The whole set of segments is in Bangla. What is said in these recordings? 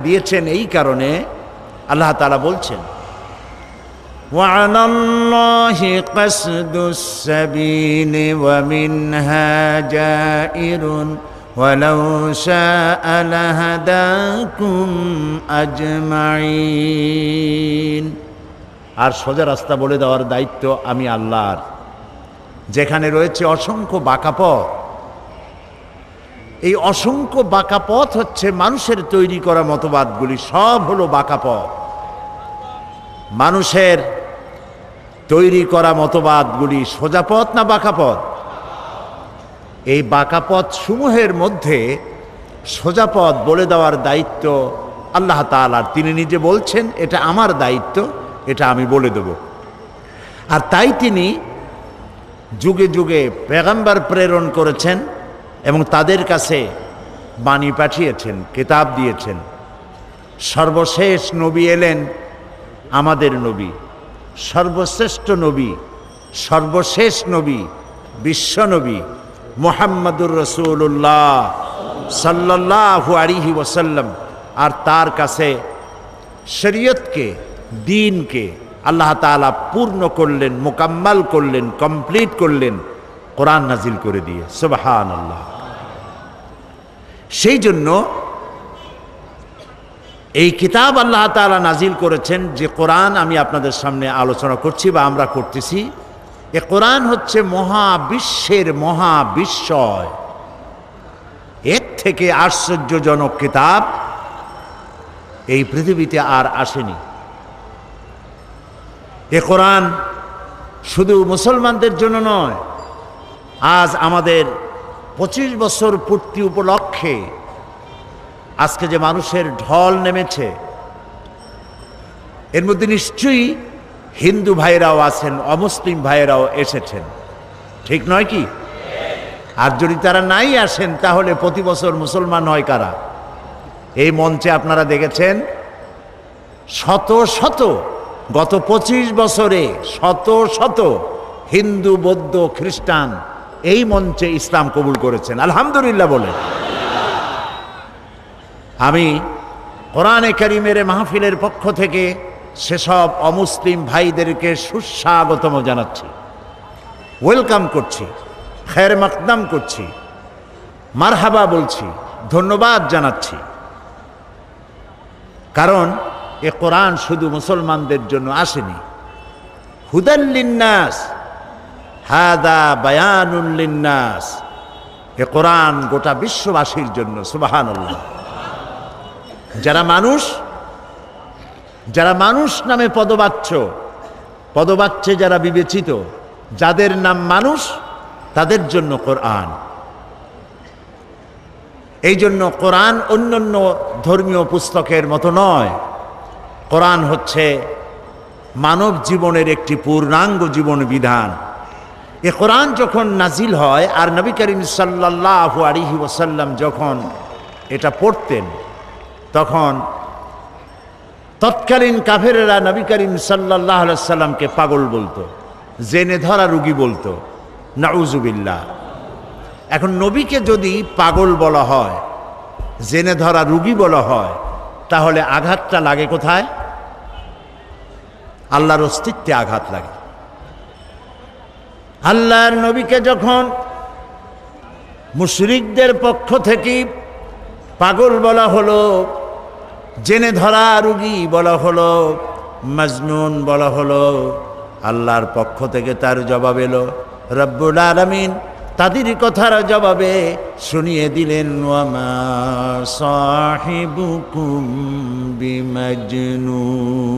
দিয়েছেন এই কারণে আল্লাহ তাআলা বলছেন وعلى الله قصد السبيل ومنها جائر ولو شاء لهداكم أجمعين। আর সোজা রাস্তা বলে দেওয়ার দায়িত্ব আমি আল্লাহর। যেখানে রয়েছে অসংখ্য বাঁকা পথ, এই অসংখ্য বাঁকা পথ হচ্ছে মানুষের তৈরি করা মতবাদগুলি, সব হলো বাঁকা পথ। মানুষের তৈরি করা মতবাদগুলি সোজা পথ না বাঁকা পথ? এই বাঁকা পথ সমূহের মধ্যে সোজা পথ বলে দেওয়ার দায়িত্ব আল্লাহ তাআলার। তিনি নিজে বলছেন এটা আমার দায়িত্ব, এটা আমি বলে দেব। আর তাই তিনি যুগে যুগে পেগম্বর প্রেরণ করেছেন এবং তাদের কাছে বাণী পাঠিয়েছেন, কিতাব দিয়েছেন। সর্বশেষ নবী এলেন আমাদের নবী, সর্বশ্রেষ্ঠ নবী, সর্বশেষ নবী, বিশ্ব নবী মুহাম্মাদুর রাসূলুল্লাহ সাল্লাল্লাহু আলাইহি ওয়াসাল্লাম। আর তার কাছে শরীয়তকে, দ্বীনকে আল্লাহ তাআলা পূর্ণ করলেন, মোকাম্মাল করলেন, কমপ্লিট করলেন কোরআন নাজিল করে দিয়ে। সুবহানাল্লাহ। সেই জন্য এই কিতাব আল্লাহ তাআলা নাজিল করেছেন, যে কোরআন আমি আপনাদের সামনে আলোচনা করছি বা আমরা করতেছি, এ কোরআন হচ্ছে মহাবিশ্বের মহাবিস্ময়। এর থেকে আশ্চর্যজনক কিতাব এই পৃথিবীতে আর আসেনি। এ কোরআন শুধু মুসলমানদের জন্য নয়, আজ আমাদের 25 বছর পূর্তি উপলক্ষে আজকে যে মানুষের ঢল নেমেছে, এর মধ্যে নিশ্চয়ই হিন্দু ভাইরাও আছেন, অমুসলিম ভাইরাও এসেছেন, ঠিক নয় কি? আর যদি তারা নাই আসেন তাহলে প্রতি বছর মুসলমান হয় কারা? এই মঞ্চে আপনারা দেখেছেন শত শত, গত 25 বছরে শত শত হিন্দু, বৌদ্ধ, খ্রিস্টান এই মঞ্চে ইসলাম কবুল করেছেন। আলহামদুলিল্লাহ বলেন। আমি কোরআনে কারীমের মাহফিলের পক্ষ থেকে সেসব অমুসলিম ভাইদেরকে সুস্বাগতম জানাচ্ছি, ওয়েলকাম করছি, খের মাকদাম করছি, মারহাবা বলছি, ধন্যবাদ জানাচ্ছি। কারণ এ কোরআন শুধু মুসলমানদের জন্য আসেনি। হুদাল লিন্নাস, হাদা বায়ানুল লিন্নাস। এ কোরআন গোটা বিশ্ববাসীর জন্য। সুবহানাল্লাহ। যারা মানুষ নামে পদবাচ্যে যারা বিবেচিত, যাদের নাম মানুষ, তাদের জন্য কোরআন। এই জন্য কোরআন অন্যান্য ধর্মীয় পুস্তকের মতো নয়। কোরআন হচ্ছে মানব জীবনের একটি পূর্ণাঙ্গ জীবন বিধান। এ কোরআন যখন নাজিল হয় আর নবী করিম সাল্লাল্লাহু আলাইহি ওয়াসাল্লাম যখন এটা পড়তেন, তখন তৎকালীন কাফেরেরা নবী করিম সাল্লাল্লাহু আলাইহি ওয়াসাল্লামকে পাগল বলতো, জেনে ধরা রুগী বলতো, নাউজুবিল্লাহ। এখন নবীকে যদি পাগল বলা হয়, জেনে ধরা রুগী বলা হয়, তাহলে আঘাতটা লাগে কোথায়? আল্লাহর অস্তিত্বে আঘাত লাগে। আল্লাহর নবীকে যখন মুশরিকদের পক্ষ থেকে পাগল বলা হলো, জেনে ধরা রুগী বলা হলো, মজনুন বলা হলো, আল্লাহর পক্ষ থেকে তার জবাব এলো। রব্বুল আলামিন তাদের কথার জবাবে শুনিয়ে দিলেন, ওয়ামা সাহিবুকুম বিমাজনুন।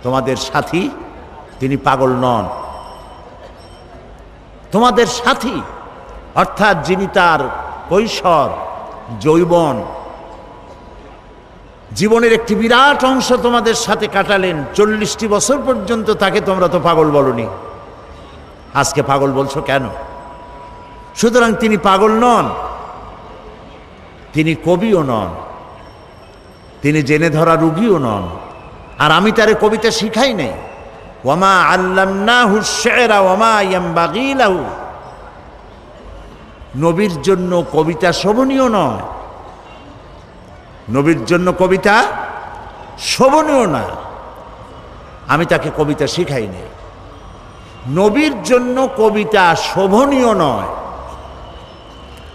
তোমাদের সাথী তিনি পাগল নন। তোমাদের সাথী অর্থাৎ যিনি তার কৈশোর, যৌবন, জীবনের একটি বিরাট অংশ তোমাদের সাথে কাটালেন, 40টি বছর পর্যন্ত, তাকে তোমরা তো পাগল বলনি। আজকে পাগল বলছো কেন? সুতরাং তিনি পাগল নন, তিনি কবিও নন, তিনি জেনে ধরা রুগীও নন। আর আমি তারে কবিতা শিখাই নাই। ওয়ামা আল্লামনাহু শি'রা ওয়ামা ইয়ানবাগী লাহু। নবীর জন্য কবিতা শোভনীয় নয়। নবীর জন্য কবিতা শোভনীয় না, আমি তাকে কবিতা শিখাইনি। নবীর জন্য কবিতা শোভনীয় নয়,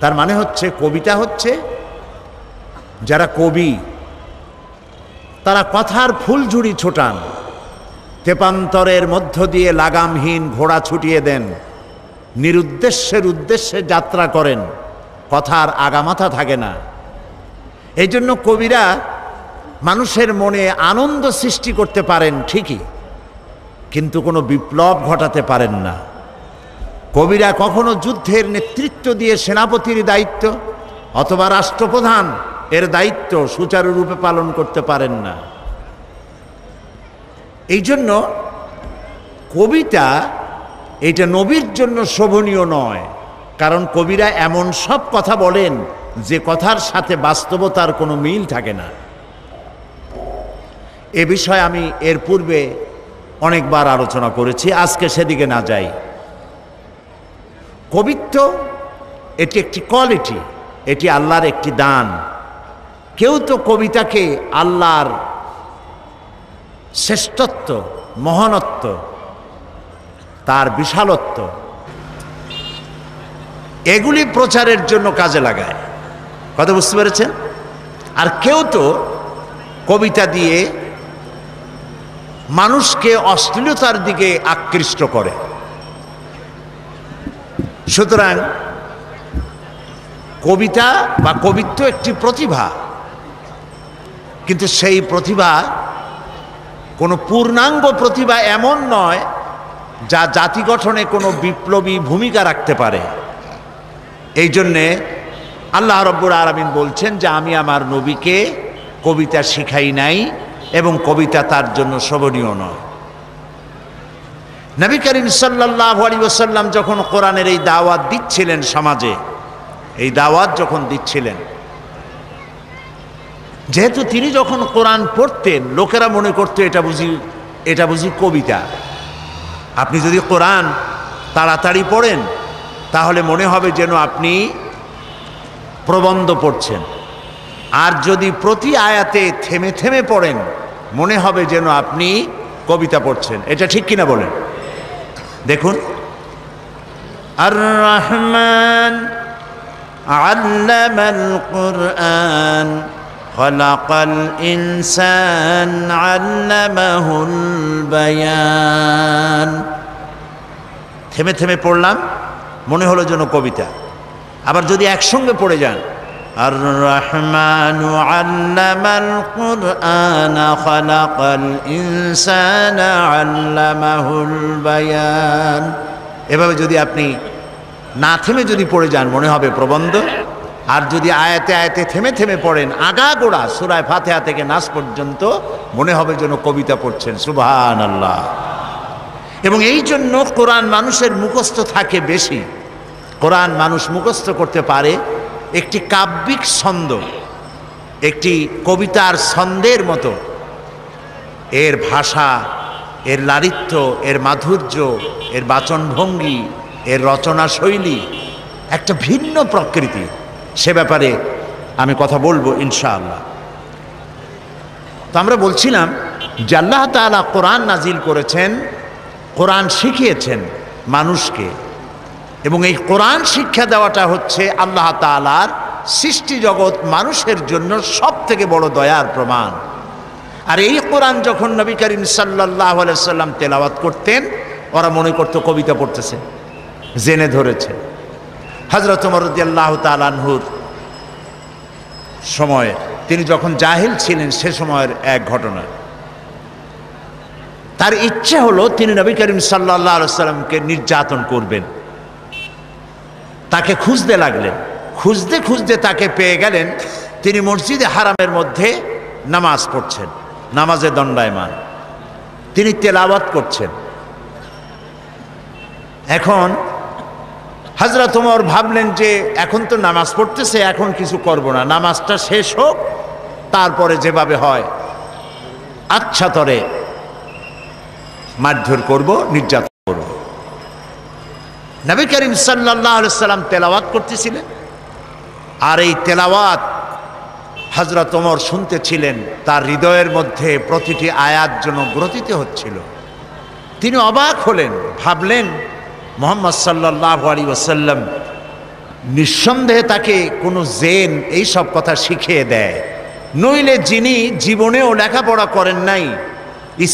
তার মানে হচ্ছে কবিতা হচ্ছে যারা কবি তারা কথার ফুলঝুরি ছোটান, তেপান্তরের মধ্য দিয়ে লাগামহীন ঘোড়া ছুটিয়ে দেন, নিরুদ্দেশ্যের উদ্দেশ্যে যাত্রা করেন, কথার আগামাথা থাকে না। এই জন্য কবিরা মানুষের মনে আনন্দ সৃষ্টি করতে পারেন ঠিকই, কিন্তু কোনো বিপ্লব ঘটাতে পারেন না। কবিরা কখনো যুদ্ধের নেতৃত্ব দিয়ে সেনাপতির দায়িত্ব অথবা রাষ্ট্রপ্রধান এর দায়িত্ব সুচারুরূপে পালন করতে পারেন না। এই জন্য কবিতা এটা নবীর জন্য শোভনীয় নয়, কারণ কবিরা এমন সব কথা বলেন যে কথার সাথে বাস্তবতার কোনো মিল থাকে না। এ বিষয়ে আমি এর পূর্বে অনেকবার আলোচনা করেছি, আজকে সেদিকে না যাই। কবিত্ব এটি একটি কোয়ালিটি, এটি আল্লাহর একটি দান। কেউ তো কবিতাকে আল্লাহর শ্রেষ্ঠত্ব, মহানত্ব, তার বিশালত্ব এগুলি প্রচারের জন্য কাজে লাগায়। কথা বুঝতে পেরেছেন? আর কেউ তো কবিতা দিয়ে মানুষকে অশ্লীলতার দিকে আকৃষ্ট করে। সুতরাং কবিতা বা কবিত্ব একটি প্রতিভা, কিন্তু সেই প্রতিভা কোনো পূর্ণাঙ্গ প্রতিভা এমন নয় যা জাতি গঠনে কোনো বিপ্লবী ভূমিকা রাখতে পারে। এই জন্যে আল্লাহ রব্বুল আলামিন বলছেন যে আমি আমার নবীকে কবিতা শিখাই নাই এবং কবিতা তার জন্য শোভনীয় নয়। নবী করিম সাল্লাল্লাহু আলাইহি ওয়াসাল্লাম যখন কোরআনের এই দাওয়াত দিচ্ছিলেন, সমাজে এই দাওয়াত যখন দিচ্ছিলেন, যেহেতু তিনি যখন কোরআন পড়তেন লোকেরা মনে করতো এটা বুঝি কবিতা। আপনি যদি কোরআন তাড়াতাড়ি পড়েন তাহলে মনে হবে যেন আপনি প্রবন্ধ পড়ছেন, আর যদি প্রতি আয়াতে থেমে থেমে পড়েন মনে হবে যেন আপনি কবিতা পড়ছেন। এটা ঠিক কিনা বলেন? দেখুন, আর রহমান আল্লামাল কুরআন খলাকাল ইনসান আল্লামাহুল বায়ান। থেমে থেমে পড়লাম মনে হলো যেন কবিতা। আবার যদি একসঙ্গে পড়ে যান, আর রহমানু আল্লামাল কুরআন খলাকাল ইনসান আল্লামাহুল বায়ান, এভাবে যদি আপনি না থেমে যদি পড়ে যান মনে হবে প্রবন্ধ। আর যদি আয়াতে আয়াতে থেমে থেমে পড়েন আগাগোড়া সূরা ফাতিহা থেকে নাস পর্যন্ত মনে হবে যেন কবিতা পড়ছেন। সুবহানাল্লাহ। এবং এই জন্য কোরআন মানুষের মুখস্থ থাকে বেশি। কোরআন মানুষ মুখস্থ করতে পারে একটি কাব্যিক ছন্দ, একটি কবিতার ছন্দের মতো। এর ভাষা, এর লালিত্য, এর মাধুর্য, এর বাচনভঙ্গি, এর রচনা শৈলী একটা ভিন্ন প্রকৃতি। সে ব্যাপারে আমি কথা বলবো ইনশাআল্লাহ। তো আমরা বলছিলাম যে আল্লাহ তাআলা কোরআন নাজিল করেছেন, কোরআন শিখিয়েছেন মানুষকে, এবং এই কোরআন শিক্ষা দেওয়াটা হচ্ছে আল্লাহ তাআলার সৃষ্টি জগৎ মানুষের জন্য সব থেকে বড় দয়ার প্রমাণ। আর এই কোরআন যখন নবী করিম সাল্লাল্লাহু আলাইহি ওয়াসাল্লাম তেলাওয়াত করতেন ওরা মনে করতো কবিতা পড়তেছে, জেনে ধরেছে। হযরত ওমর রাদিয়াল্লাহু তাআলা আনহুর সময়ে, তিনি যখন জাহিল ছিলেন সে সময়ের এক ঘটনা। তার ইচ্ছে হলো তিনি নবী করিম সাল্লাল্লাহু আলাইহি ওয়াসাল্লামকে নির্যাতন করবেন। তাকে খুঁজতে লাগলেন, খুঁজতে খুঁজতে তাকে পেয়ে গেলেন। তিনি মসজিদে হারামের মধ্যে নামাজ পড়ছেন, নামাজে দণ্ডায়মান, তিনি তেলাওয়াত করছেন। এখন হযরত ওমর ভাবলেন যে এখন তো নামাজ পড়তেছে, এখন কিছু করব না, নামাজটা শেষ হোক, তারপরে যেভাবে হয় আচ্ছা তরে মারধর করব, নির্যাতন করব। নবী করিম সাল্লাল্লাহু আলাইহি ওয়াসাল্লাম তেলাওয়াত করতেছিলেন, আর এই তেলাওয়াত হযরত ওমর শুনতেছিলেন, তার হৃদয়ের মধ্যে প্রতিটি আয়াত যেন গ্রথিত হচ্ছিল। তিনি অবাক হলেন, ভাবলেন মুহাম্মদ সাল্লাল্লাহু আলাইহি ওয়াসাল্লাম নিঃসন্দেহে তাকে কোনো জেন এই সব কথা শিখিয়ে দেয়, নইলে যিনি জীবনেও লেখাপড়া করেন নাই,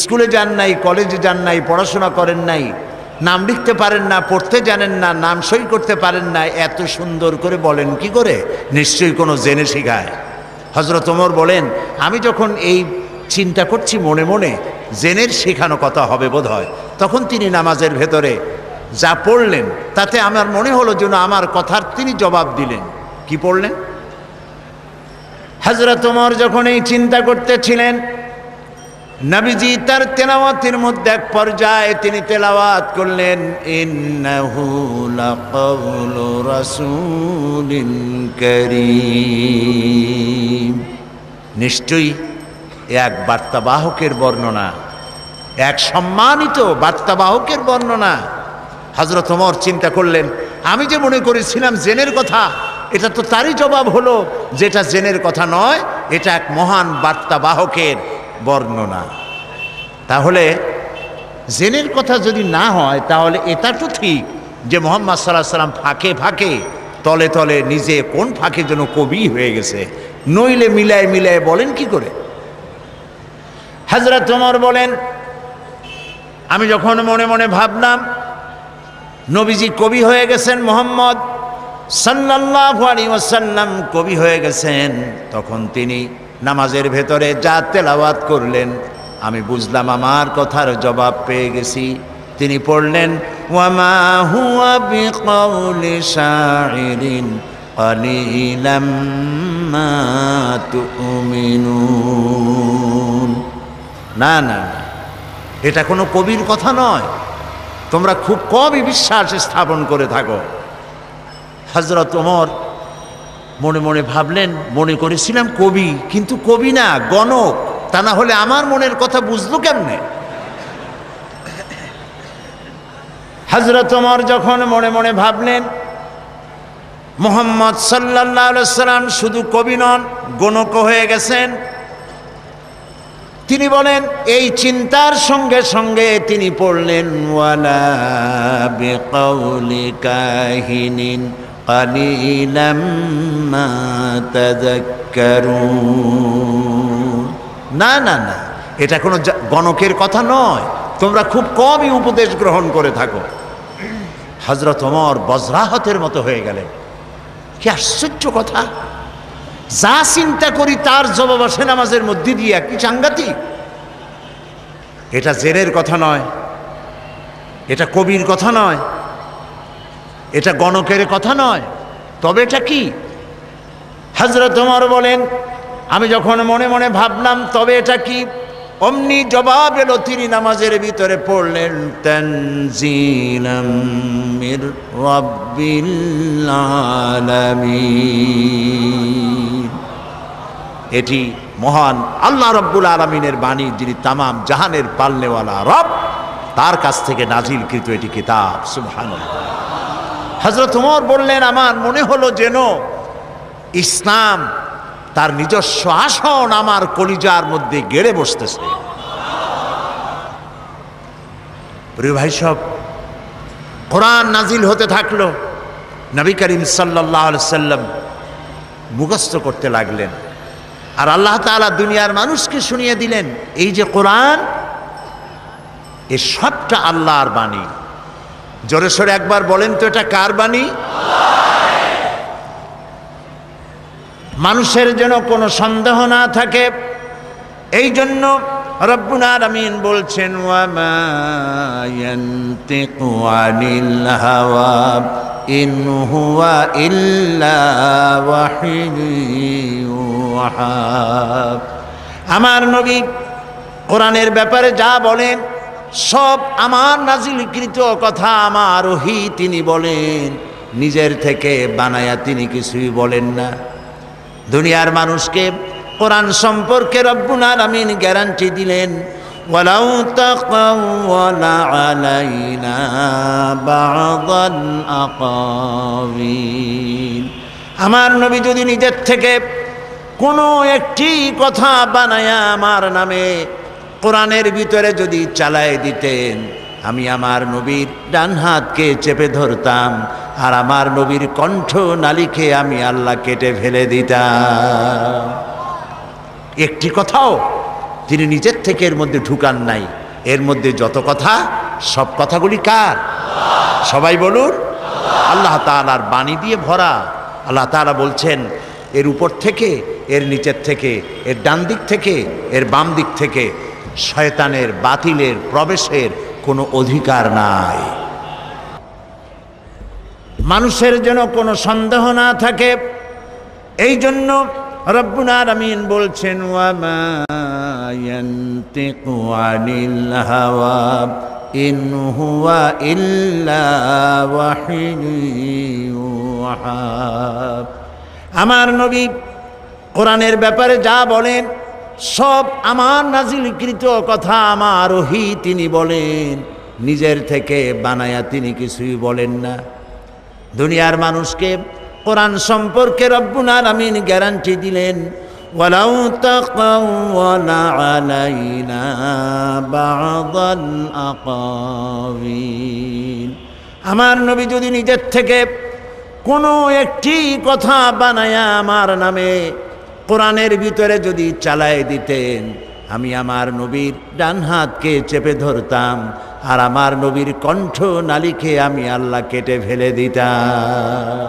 স্কুলে যান নাই, কলেজে যান নাই, পড়াশোনা করেন নাই, নাম লিখতে পারেন না, পড়তে জানেন না, নাম সই করতে পারেন না, এত সুন্দর করে বলেন কি করে? নিশ্চয়ই কোনো জেনে শেখায়। হযরত ওমর বলেন, আমি যখন এই চিন্তা করছি মনে মনে, জেনের শেখানো কথা হবে বোধ হয়, তখন তিনি নামাজের ভেতরে যা পড়লেন তাতে আমার মনে হলো যেন আমার কথার তিনি জবাব দিলেন। কি পড়লেন? হযরত ওমর যখন এই চিন্তা করতেছিলেন, নবীজি তার তেলাওয়াতের মধ্যে এক পর্যায়ে তিনি তেলাওয়াত করলেন, ইন্নাহু লাকাউলু রাসূলিন কারীম। নিশ্চয়ই এক বার্তাবাহকের বর্ণনা, এক সম্মানিত বার্তাবাহকের বর্ণনা। হযরত ওমর চিন্তা করলেন, আমি যে মনে করেছিলাম জেনের কথা, এটা তো তারই জবাব হলো যেটা জেনের কথা নয়, এটা এক মহান বার্তাবাহকের বর্ণনা। তাহলে জেনের কথা যদি না হয়, তাহলে এটা তো ঠিক যে মুহাম্মদ সাল্লাল্লাহু আলাইহি ওয়াসাল্লাম ফাঁকে ফাঁকে তলে তলে নিজে কোন ফাঁকে যেন কবি হয়ে গেছে, নইলে মিলায় মিলায় বলেন কি করে? হযরত ওমর বলেন, আমি যখন মনে মনে ভাবলাম নবীজি কবি হয়ে গেছেন, মুহাম্মদ সাল্লাল্লাহু আলাইহি ওয়াসাল্লাম কবি হয়ে গেছেন, তখন তিনি নামাজের ভেতরে যা তেলাওয়াত করলেন আমি বুঝলাম আমার কথার জবাব পেয়ে গেছি। তিনি পড়লেন, ওয়ামা হুয়া বিকাউলি শাইরিন কালিলাম মা তুমিনুন। না না না, এটা কোনো কবির কথা নয়, তোমরা খুব কমই বিশ্বাস স্থাপন করে থাকো। হযরত ওমর মনে মনে ভাবলেন, মনে করেছিলাম কবি, কিন্তু কবি না, গণক। তা না হলে আমার মনের কথা বুঝলো কেমনে? হযরত ওমর যখন মনে মনে ভাবলেন মুহাম্মদ সাল্লাল্লাহু আলাইহি ওয়াসাল্লাম শুধু কবি নন, গণক হয়ে গেছেন, তিনি বলেন, এই চিন্তার সঙ্গে সঙ্গে তিনি পড়লেন, ওয়ালা বিকাউলি কাহিনিন কালিলাম মা তাযাক্কারুন। না না না, এটা কোনো গণকের কথা নয়, তোমরা খুব কমই উপদেশ গ্রহণ করে থাকো। হযরত ওমর বজ্রাহতের মতো হয়ে গেলেন। কি আশ্চর্য কথা! যা চিন্তা করি তার জবাব আসে নামাজের মধ্যে দিয়ে, কি সাংঘাতিক! এটা জেনের কথা নয়, এটা কবির কথা নয়, এটা গণকের কথা নয়, তবে এটা কি? হযরত ওমর বলেন, আমি যখন মনে মনে ভাবলাম তবে এটা কি, অমনি জবাব এলো, তিনি নামাজের ভিতরে পড়লেন, তানজিলাম মির রাব্বিল আলামিন। এটি মহান আল্লাহ রাব্বুল আলামিনের বাণী, যিনি তামাম জাহানের পালনেওয়ালা রব, তার কাছ থেকে নাজিলকৃত এটি কিতাব। সুবহানাল্লাহ। হযরত ওমর বললেন, আমার মনে হলো যেন ইসলাম তার নিজস্ব আসন আমার কলিজার মধ্যে গেড়ে বসতেছে। প্রিয় ভাই সব, কোরআন নাজিল হতে থাকলো, নবী করিম সাল্লাল্লাহু আলাইহি সাল্লাম মুখস্থ করতে লাগলেন, আর আল্লাহ তাআলা দুনিয়ার মানুষকে শুনিয়ে দিলেন, এই যে কোরআন, এ সবটা আল্লাহর বাণী। জোরে সোরে একবার বলেন তো, এটা কার বাণী? মানুষের যেন কোনো সন্দেহ না থাকে, এই জন্য রব্বুল আলামিন বলছেন, ওয়ামা ইয়ানতিকু আনিল হাওয়া ইন হুয়া ইল্লা ওয়াহিয়ুন ইউহা। আমার নবী কোরআনের ব্যাপারে যা বলেন সব আমার নাজিলকৃত কথা, আমার ওহী তিনি বলেন, নিজের থেকে বানায়া তিনি কিছুই বলেন না। দুনিয়ার মানুষকে কোরআন সম্পর্কে রব্বুল আলামিন গ্যারান্টি দিলেন, ওয়ালাউ তাকাওয়ালা আলাইনা বা'দাল আকাওয়িল। আমার নবী যদি নিজের থেকে কোনো একটি কথা বানায়া আমার নামে কোরআনের ভিতরে যদি চালায় দিতেন, আমি আমার নবীর ডান হাতকে চেপে ধরতাম, আর আমার নবীর কণ্ঠ নালীকে আমি আল্লাহ কেটে ফেলে দিতাম। একটি কথাও তিনি নিজের থেকে এর মধ্যে ঢুকান নাই। এর মধ্যে যত কথা, সব কথাগুলি কার? সবাই বলুন, আল্লাহ তাআলার বাণী দিয়ে ভরা। আল্লাহ তাআলা বলছেন, এর উপর থেকে, এর নিচের থেকে, এর ডান দিক থেকে, এর বাম দিক থেকে শয়তানের, বাতিলের প্রবেশের কোনো অধিকার নাই। মানুষের যেন কোনো সন্দেহ না থাকে, এই জন্য রব্বুল আলামিন বলছেন, ওয়া মা ইয়ানতিকু আনিল হাওয়া ইন হুয়া ইল্লা ওয়াহিয়ুন ইউহা। আমার নবী কোরআনের ব্যাপারে যা বলেন সব আমার নাজিলকৃত কথা, আমার ওহী তিনি বলেন, নিজের থেকে বানায়া তিনি কিছুই বলেন না। দুনিয়ার মানুষকে কোরআন সম্পর্কে রব্বুল আলামিন গ্যারান্টি দিলেন, ওয়ালাউ তাকাওয়ালা আলাইনা বা'দাল আকাওয়িল। আমার নবী যদি নিজের থেকে কোনো একটি কথা বানায়া আমার নামে কোরআনের ভিতরে যদি চালায় দিতেন, আমি আমার নবীর ডান হাতকে চেপে ধরতাম, আর আমার নবীর কণ্ঠ নালীকে আমি আল্লাহ কেটে ফেলে দিতাম।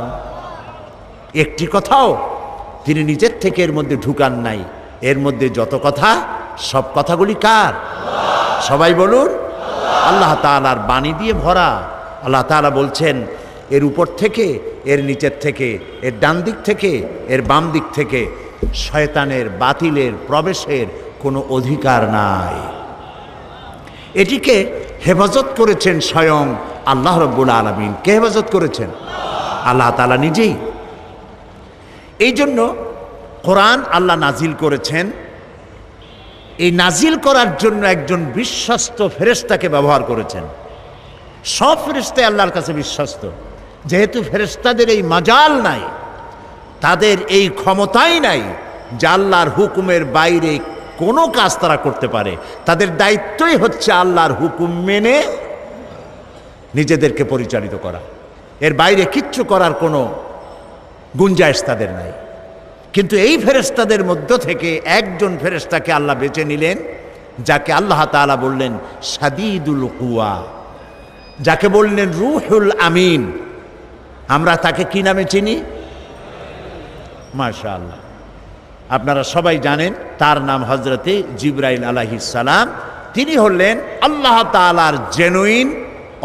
একটি কথাও তিনি নিজের থেকে এর মধ্যে ঢুকান নাই। এর মধ্যে যত কথা, সব কথাগুলি কার? সবাই বলুন, আল্লাহ তাআলার বাণী দিয়ে ভরা। আল্লাহ তাআলা বলছেন, এর উপর থেকে, এর নিচের থেকে, এর ডান দিক থেকে, এর বাম দিক থেকে শয়তানের, বাতিলের প্রবেশের কোনো অধিকার নাই। এটিকে হেফাজত করেছেন স্বয়ং আল্লাহ রাব্বুল আলামিন। কে হেফাজত করেছেন? আল্লাহ তাআলা নিজেই। এই জন্য কোরআন আল্লাহ নাজিল করেছেন। এই নাজিল করার জন্য একজন বিশ্বস্ত ফেরেশতাকে ব্যবহার করেছেন। সব ফেরেশতা আল্লাহর কাছে বিশ্বস্ত, যেহেতু ফেরেশতাদের এই মাজাল নাই, তাদের এই ক্ষমতাই নাই যে আল্লাহর হুকুমের বাইরে কোনো কাজ তারা করতে পারে। তাদের দায়িত্বই হচ্ছে আল্লাহর হুকুম মেনে নিজেদেরকে পরিচালিত করা। এর বাইরে কিচ্ছু করার কোনো গুঞ্জাইশ তাদের নাই। কিন্তু এই ফেরেশতাদের মধ্য থেকে একজন ফেরেশতাকে আল্লাহ বেছে নিলেন, যাকে আল্লাহ তাআলা বললেন শাদীদুল কুওয়া, যাকে বললেন রূহুল আমিন। আমরা তাকে কি নামে চিনি? মাশাআল্লাহ, আপনারা সবাই জানেন তার নাম হযরতে জিবরাইল আলাইহিস সালাম। তিনি হলেন আল্লাহ তাআলার জেনুইন,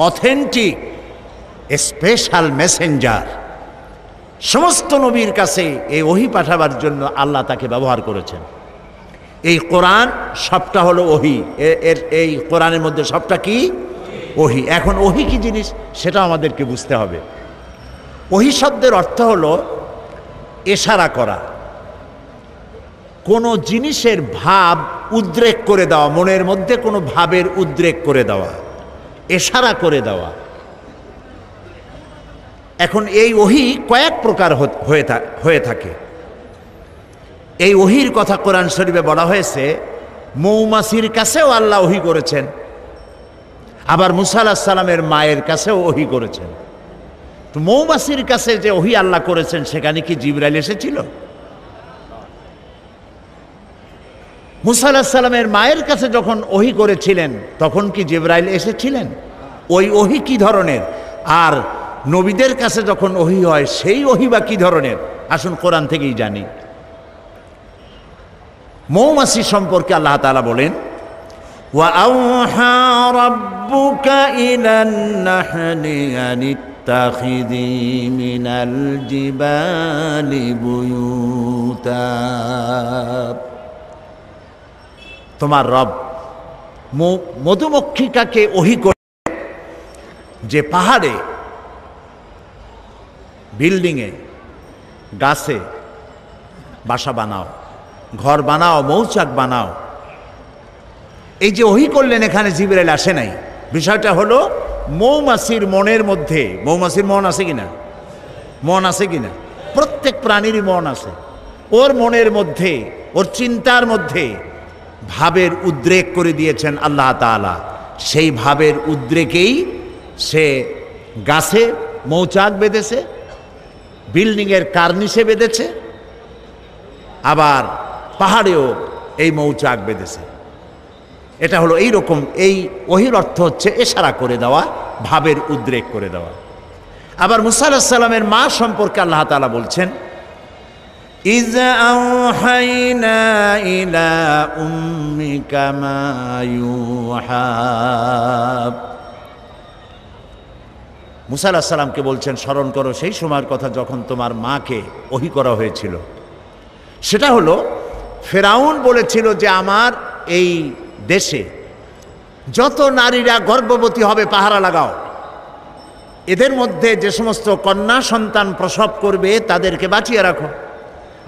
অথেন্টিক, স্পেশাল মেসেঞ্জার। সমস্ত নবীর কাছে এই ওহী পাঠাবার জন্য আল্লাহ তাকে ব্যবহার করেছেন। এই কোরআন সবটা হলো ওহী। এই কোরআনের মধ্যে সবটা কি? ওহী। এখন ওহী কি জিনিস সেটা আমাদেরকে বুঝতে হবে। ওহী শব্দের অর্থ হলো ইশারা করা, কোনো জিনিসের ভাব উদ্রেক করে দেওয়া, মনের মধ্যে কোনো ভাবের উদ্রেক করে দেওয়া, ইশারা করে দেওয়া। এখন এই ওহী কয়েক প্রকার হয়ে থাকে। এই ওহীর কথা কোরআন শরীফে বলা হয়েছে, মৌমাছির কাছেও আল্লাহ ওহী করেছেন, আবার মুসা আলাইহিস সালামের মায়ের কাছেও ওহী করেছেন। তো মৌমাছির কাছে যে ওহী আল্লাহ করেছেন, সেখানে কি জিবরাইল এসেছিল? মুসা আলাইহিস সালামের মায়ের কাছে যখন ওহী করেছিলেন, তখন কি জিবরাইল এসেছিলেন? ওই ওহী কি ধরনের? আর নবীদের কাছে যখন ওহী হয়, সেই ওহী বা কি ধরনের? আসুন কোরআন থেকেই জানি। মৌমাছি সম্পর্কে আল্লাহ তাআলা বলেন, ওয়া আওহা রাব্বুকা ইলান নাহলি আনিত্তাখিযি মিনাল জিবালি বুয়ুতা। তোমার রব মধুমক্ষিকাকে ওহী করে যে পাহাড়ে, বিল্ডিংয়ে, গাছে বাসা বানাও, ঘর বানাও, মৌচাক বানাও। এই যে ওহী করলেন, এখানে জিবরাইল আসে নাই। বিষয়টা হলো মৌমাছির মনের মধ্যে। মৌমাছির মন আছে কিনা? মন আছে কিনা? প্রত্যেক প্রাণীরই মন আছে। ওর মনের মধ্যে, ওর চিন্তার মধ্যে ভাবের উদ্রেক করে দিয়েছেন আল্লাহ তাআলা। সেই ভাবের উদ্রেকেই সে গাছে মৌচাক বেঁধেছে, বিল্ডিংয়ের কার্নিশে বেঁধেছে, আবার পাহাড়েও এই মৌচাক বেঁধেছে। এটা হলো এই রকম। এই ওহির অর্থ হচ্ছে ইশারা করে দেওয়া, ভাবের উদ্রেক করে দেওয়া। আবার মুসা আলাইহিস সালামের মা সম্পর্কে আল্লাহ তাআলা বলছেন, ইয আওহাইনা ইলা উম্মিকা মা ইউহা। মুসা আলাইহিস সালামকে বলছেন, স্মরণ করো সেই সময়ের কথা যখন তোমার মাকে ওহী করা হয়েছিল। সেটা হলো ফেরাউন বলেছিল যে আমার এই দেশে যত নারীরা গর্ভবতী হবে পাহারা লাগাও, এদের মধ্যে যে সমস্ত কন্যা সন্তান প্রসব করবে তাদেরকে বাঁচিয়ে রাখো,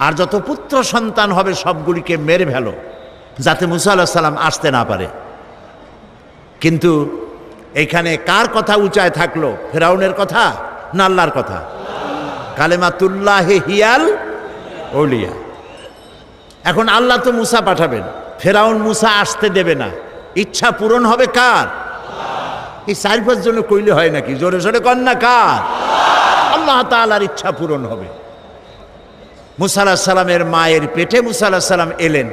আর যত পুত্র সন্তান হবে সবগুলিকে মেরে ফেলো, যাতে মুসা আলাইহিস সালাম আসতে না পারে। কিন্তু এইখানে কার কথা উঁচায় থাকলো, ফেরাউনের কথা না আল্লাহর কথা? কালেমাতুল্লাহি হিয়াল আউলিয়া। এখন আল্লাহ তো মুসা পাঠাবেন, ফেরাউন মুসা আসতে দেবে না, ইচ্ছা পূরণ হবে কার? এই 4-5 জনে কইলে হয় নাকি? জোরে জোরে কন্যা কার? আল্লাহ তাআলার ইচ্ছা পূরণ হবে। মুসা আলাইহিস সালামের মায়ের পেটে মুসা আলাইহিস সালাম এলেন।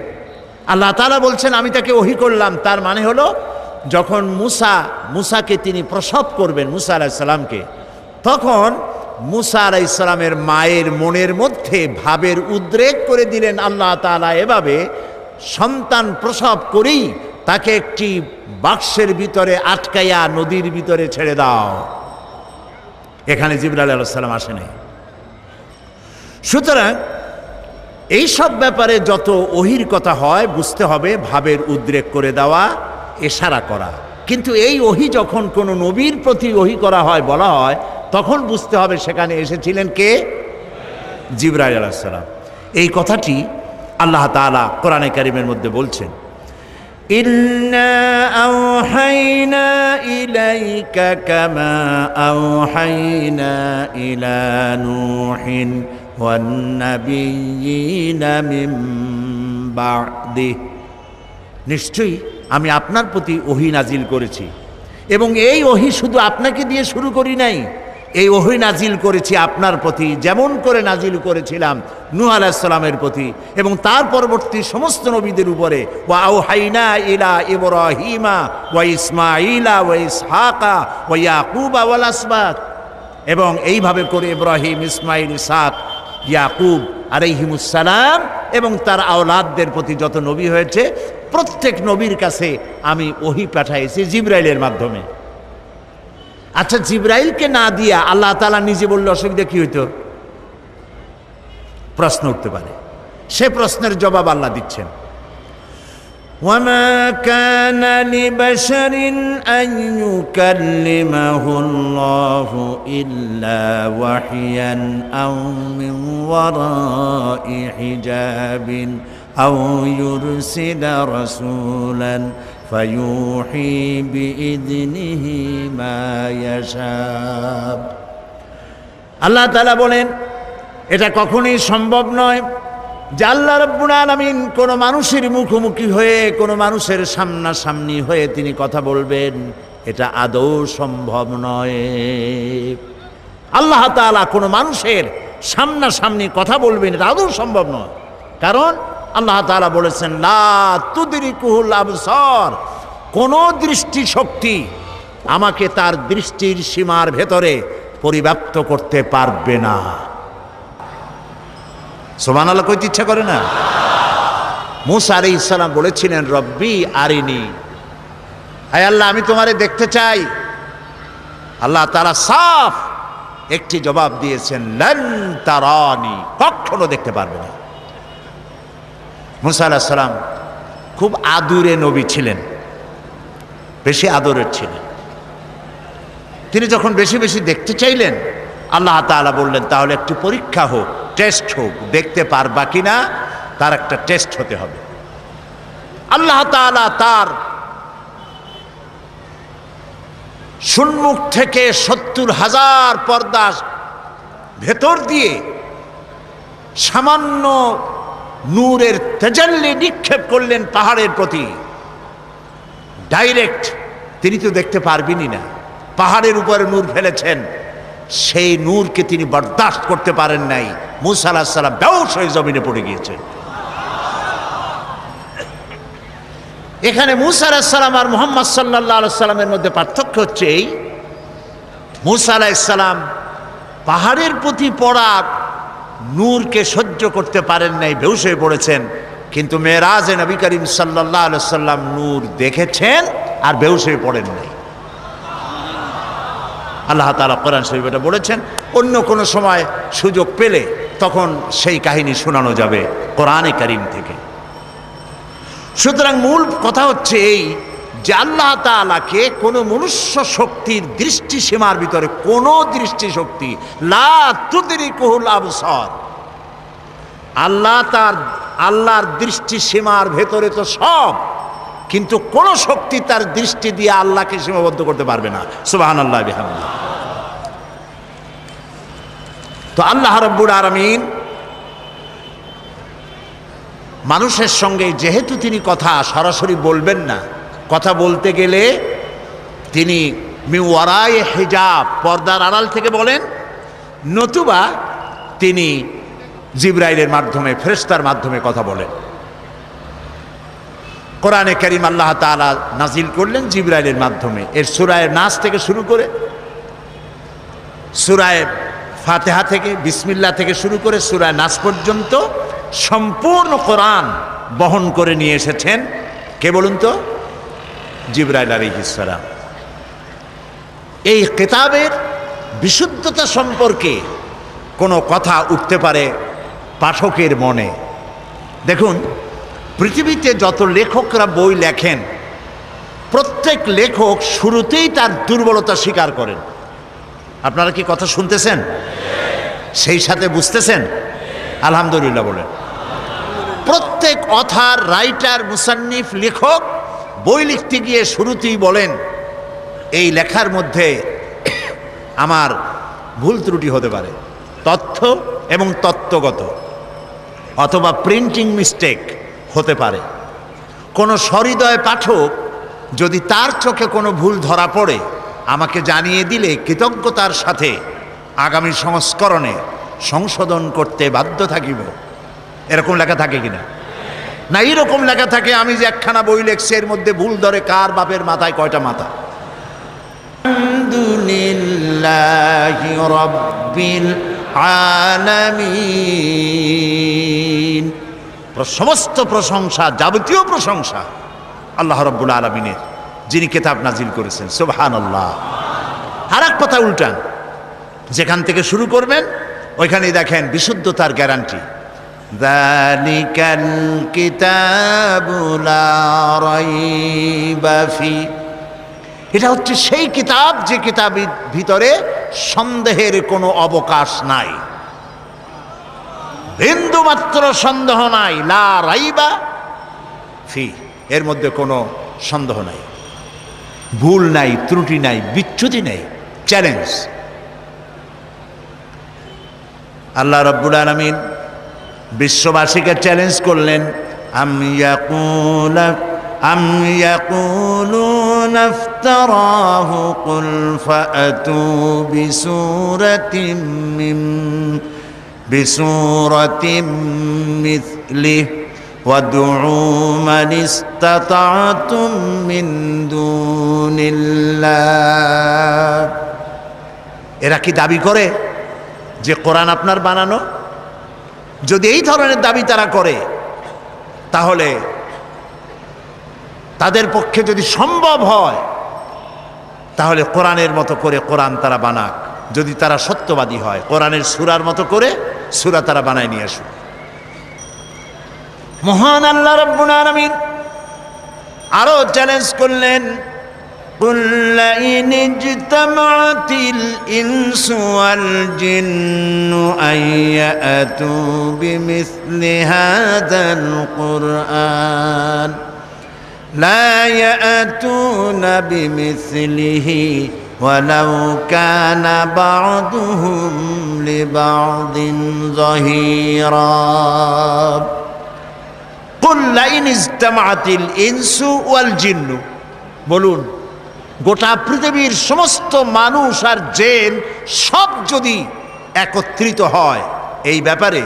আল্লাহ তাআলা বলছেন আমি তাকে ওহী করলাম। তার মানে হলো যখন মুসাকে তিনি প্রসব করবেন, মুসা আলাইহিস সালামকে, তখন মুসা আলাইহিস সালামের মায়ের মনের মধ্যে ভাবের উদ্রেক করে দিলেন আল্লাহ তাআলা এভাবে, সন্তান প্রসব করেই তাকে একটি বাক্সের ভিতরে আটকাইয়া নদীর ভিতরে ছেড়ে দাও। এখানে জিবরাইল আলাইহিস সালাম আসেনি। সুতরাং এই সব ব্যাপারে যত ওহির কথা হয় বুঝতে হবে ভাবের উদ্রেক করে দেওয়া, ইশারা করা। কিন্তু এই ওহি যখন কোনো নবীর প্রতি ওহি করা হয়, বলা হয়, তখন বুঝতে হবে সেখানে এসেছিলেন কে? জিবরাইল আলাইহিস সালাম। এই কথাটি আল্লাহ তাআলা কোরআনে কারীমের মধ্যে বলছেন, ইন্না আওহাইনা ইলাইকা কামা আওহাইনা ইলা নূহিন ওয়ান নাবিয়্যিনা মিন বা'দি। নিশ্চয়ই আমি আপনার প্রতি ওহী নাজিল করেছি, এবং এই ওহী শুধু আপনাকে দিয়ে শুরু করি নাই, এই ওহী নাজিল করেছি আপনার প্রতি যেমন করে নাজিল করেছিলাম নূহ আলাইহিস সালামের প্রতি এবং তার পরবর্তী সমস্ত নবীদের উপরে। ওয়া আওহাইনা ইলা ইব্রাহিমা ওয়া ইসমাঈলা ওয়া ইসহাকা ওয়া ইয়াকুবা ওয়াল আসবাত। এবং এইভাবে করে ইব্রাহিম, ইসমাঈল, ইসহাক, ইয়াকুব আলাইহিমুস সালাম এবং তার আওলাদদের প্রতি যত নবী হয়েছে প্রত্যেক নবীর কাছে আমি ওহী পাঠাইছি জিবরাইলের মাধ্যমে। আচ্ছা, জিবরাইলকে না দিয়া আল্লাহ তাআলা নিজে বললে অসুবিধা কি হইতো? প্রশ্ন উঠতে পারে। সে প্রশ্নের জবাব আল্লাহ দিচ্ছেন, ওয়ামা কানা লিবাশারিন আন ইউকাল্লিমাহুল্লাহু ইল্লা ওয়াহইয়ান আও মিন ওয়ারাই হিজাবিন আও ইউরসিলা রাসূলান ফায়ুহি বিইذনিহি মা ইয়াশা। আল্লাহ তাআলা বলেন, এটা কখনোই সম্ভব নয় যে আল্লাহ রাব্বুল আলামিন কোনো মানুষের মুখোমুখি হয়ে, কোনো মানুষের সামনাসামনি হয়ে তিনি কথা বলবেন। এটা আদৌ সম্ভব নয়। আল্লাহ তাআলা কোনো মানুষের সামনাসামনি কথা বলবেন, এটা আদৌ সম্ভব নয়। কারণ আল্লাহ তাআলা বলেছেন, লা তুদরিকুহুল আবসার, কোন দৃষ্টি শক্তি আমাকে তার দৃষ্টির সীমার ভেতরে পরিব্যাপ্ত করতে পারবে না। সুবহানাল্লাহ কইতে ইচ্ছা করে না? মুসা আলাইহিস সালাম বলেছিলেন, রব্বি আরিনি, হায় আল্লাহ আমি তোমারে দেখতে চাই। আল্লাহ তাআলা সাফ একটি জবাব দিয়েছেন, লান তারানি, কখনো দেখতে পারবে না। মুসা আলাইহিস সালাম খুব আদুরে নবী ছিলেন, বেশি আদরের ছিলেন। তিনি যখন বেশি বেশি দেখতে চাইলেন, আল্লাহ তাআলা বললেন তাহলে একটি পরীক্ষা হোক, টেস্ট হোক, দেখতে পারবা কিনা তার একটা টেস্ট হতে হবে। আল্লাহ তাআলা তার সম্মুখ থেকে 70,000 পর্দা ভেতর দিয়ে সামান্য নূরের তাজাল্লি নিক্ষেপ করলেন পাহাড়ের প্রতি ডাইরেক্ট। তিনি তো দেখতে পারবেনই না, পাহাড়ের উপরে নূর ফেলেছেন, সেই নূরকে তিনি বরদাস্ত করতে পারেন নাই। মূসা আলাইহিস সালাম বেহুশ হয়ে জমিনে পড়ে গিয়েছে। এখানে মূসা আলাইহিস সালাম আর মুহাম্মদ সাল্লাল্লাহু আলাইহি সাল্লামের মধ্যে পার্থক্য হচ্ছে এই, মূসা আলাইহিস সালাম পাহাড়ের প্রতি পড়া নূরকে সহ্য করতে পারেন নাই, বেহুশ হয়ে পড়েছেন। কিন্তু মেরাজে নবী করিম সাল্লাল্লাহু আলাইহি সাল্লাম নূর দেখেছেন আর বেহুশ হয়ে পড়েন নাই। আল্লাহ তাআলা কোরআন শরীফে এটা বলেছেন। অন্য কোনো সময় সুযোগ পেলে তখন সেই কাহিনী শোনানো যাবে কোরআনে কারীম থেকে। সুতরাং মূল কথা হচ্ছে এই যে আল্লাহ তাআলাকে কোনো মনুষ্য শক্তির দৃষ্টি সীমার ভিতরে কোনো দৃষ্টি শক্তি লা তুদরিকুহুল আবসার, আল্লাহর দৃষ্টি সীমার ভেতরে তো সব, কিন্তু কোন শক্তি তার দৃষ্টি দিয়ে আল্লাহকে সীমাবদ্ধ করতে পারবে না। সুবহানাল্লাহ বিহামদিহি। তো আল্লাহ রাব্বুল আলামিন মানুষের সঙ্গে যেহেতু তিনি কথা সরাসরি বলবেন না, কথা বলতে গেলে তিনি মিন ওয়ারায়ে হিজাব, পর্দার আড়াল থেকে বলেন, নতুবা তিনি জিবরাইলের মাধ্যমে, ফেরেশতার মাধ্যমে কথা বলেন। কোরআনে কারীম আল্লাহ তাআলা নাজিল করলেন জিবরাইলের মাধ্যমে। এর সূরা নাস থেকে শুরু করে সূরা ফাতিহা থেকে, বিসমিল্লাহ থেকে শুরু করে সূরা নাস পর্যন্ত সম্পূর্ণ কোরআন বহন করে নিয়ে এসেছেন কে বলুন তো? জিবরাইল আলাইহিস সালাম। এই কিতাবের বিশুদ্ধতা সম্পর্কে কোনো কথা উঠতে পারে পাঠকের মনে। দেখুন, পৃথিবীতে যত লেখকরা বই লেখেন, প্রত্যেক লেখক শুরুতেই তার দুর্বলতা স্বীকার করেন। আপনারা কি কথা শুনতেছেন? সেই সাথে বুঝতেছেন? আলহামদুলিল্লাহ বলেন। প্রত্যেক অথার, রাইটার, মুসান্নিফ, লেখক বই লিখতে গিয়ে শুরুতেই বলেন, এই লেখার মধ্যে আমার ভুল ত্রুটি হতে পারে, তথ্য এবং তত্ত্বগত, অথবা প্রিন্টিং মিস্টেক হতে পারে। কোনো সহৃদয় পাঠক যদি তার চোখে কোনো ভুল ধরা পড়ে আমাকে জানিয়ে দিলে কৃতজ্ঞতার সাথে আগামী সংস্করণে সংশোধন করতে বাধ্য থাকিব। এরকম লেখা থাকে কিনা? না, এইরকম লেখা থাকে, আমি যে একখানা বই লেখছি এর মধ্যে ভুল ধরে কার বাপের মাথায় কয়টা মাথা। আলহামদুলিল্লাহি রাব্বিল আলামিন। সমস্ত প্রশংসা, যাবতীয় প্রশংসা আল্লাহ রাব্বুল আলামিনের, যিনি কিতাব নাজিল করেছেন। সুবহানাল্লাহ। আর এক কথা উল্টান, যেখান থেকে শুরু করবেন ওইখানেই দেখেন বিশুদ্ধতার গ্যারান্টি। যালিকাল কিতাবু লা রাইবা ফি। এটা হচ্ছে সেই কিতাব যে কিতাবের ভিতরে সন্দেহের কোনো অবকাশ নাই, বিন্দুমাত্র সন্দেহ নাই। লা রাইবা ফি, এর মধ্যে কোনো সন্দেহ নাই, ভুল নাই, ত্রুটি নাই, বিচ্যুতি নাই। চ্যালেঞ্জ। আল্লাহ রাব্বুল আলামিন বিশ্ববাসীকে চ্যালেঞ্জ করলেন, আম ইয়াকুলুনা ইফতারাহু কুল ফাআতু বিসূরাতিন মিথলিহি ওয়াদউ মান ইসতাতা'তুম মিন দুনিল্লাহ। এরা কি দাবি করে যে কোরআন আপনার বানানো? যদি এই ধরনের দাবি তারা করে, তাহলে তাদের পক্ষে যদি সম্ভব হয় তাহলে কোরআনের মতো করে কোরআন তারা বানাক। যদি তারা সত্যবাদী হয়, কোরআনের সূরার মতো করে সূরা তারা বানায় নিয়ে আসুক। মহান আল্লাহ রাব্বুল আলামিন আরো চ্যালেঞ্জ করলেন, قل لئن اجتمعت الإنس والجن أن يأتوا بمثل هذا القرآن لا يأتون بمثله ولو كان بعضهم لبعض ظهيرا। কুল লাইন ইজতামাআতিল ইনসু ওয়াল জিন্নু, বলুন গোটা পৃথিবীর সমস্ত মানুষ আর জিন সব যদি একত্রিত হয় এই ব্যাপারে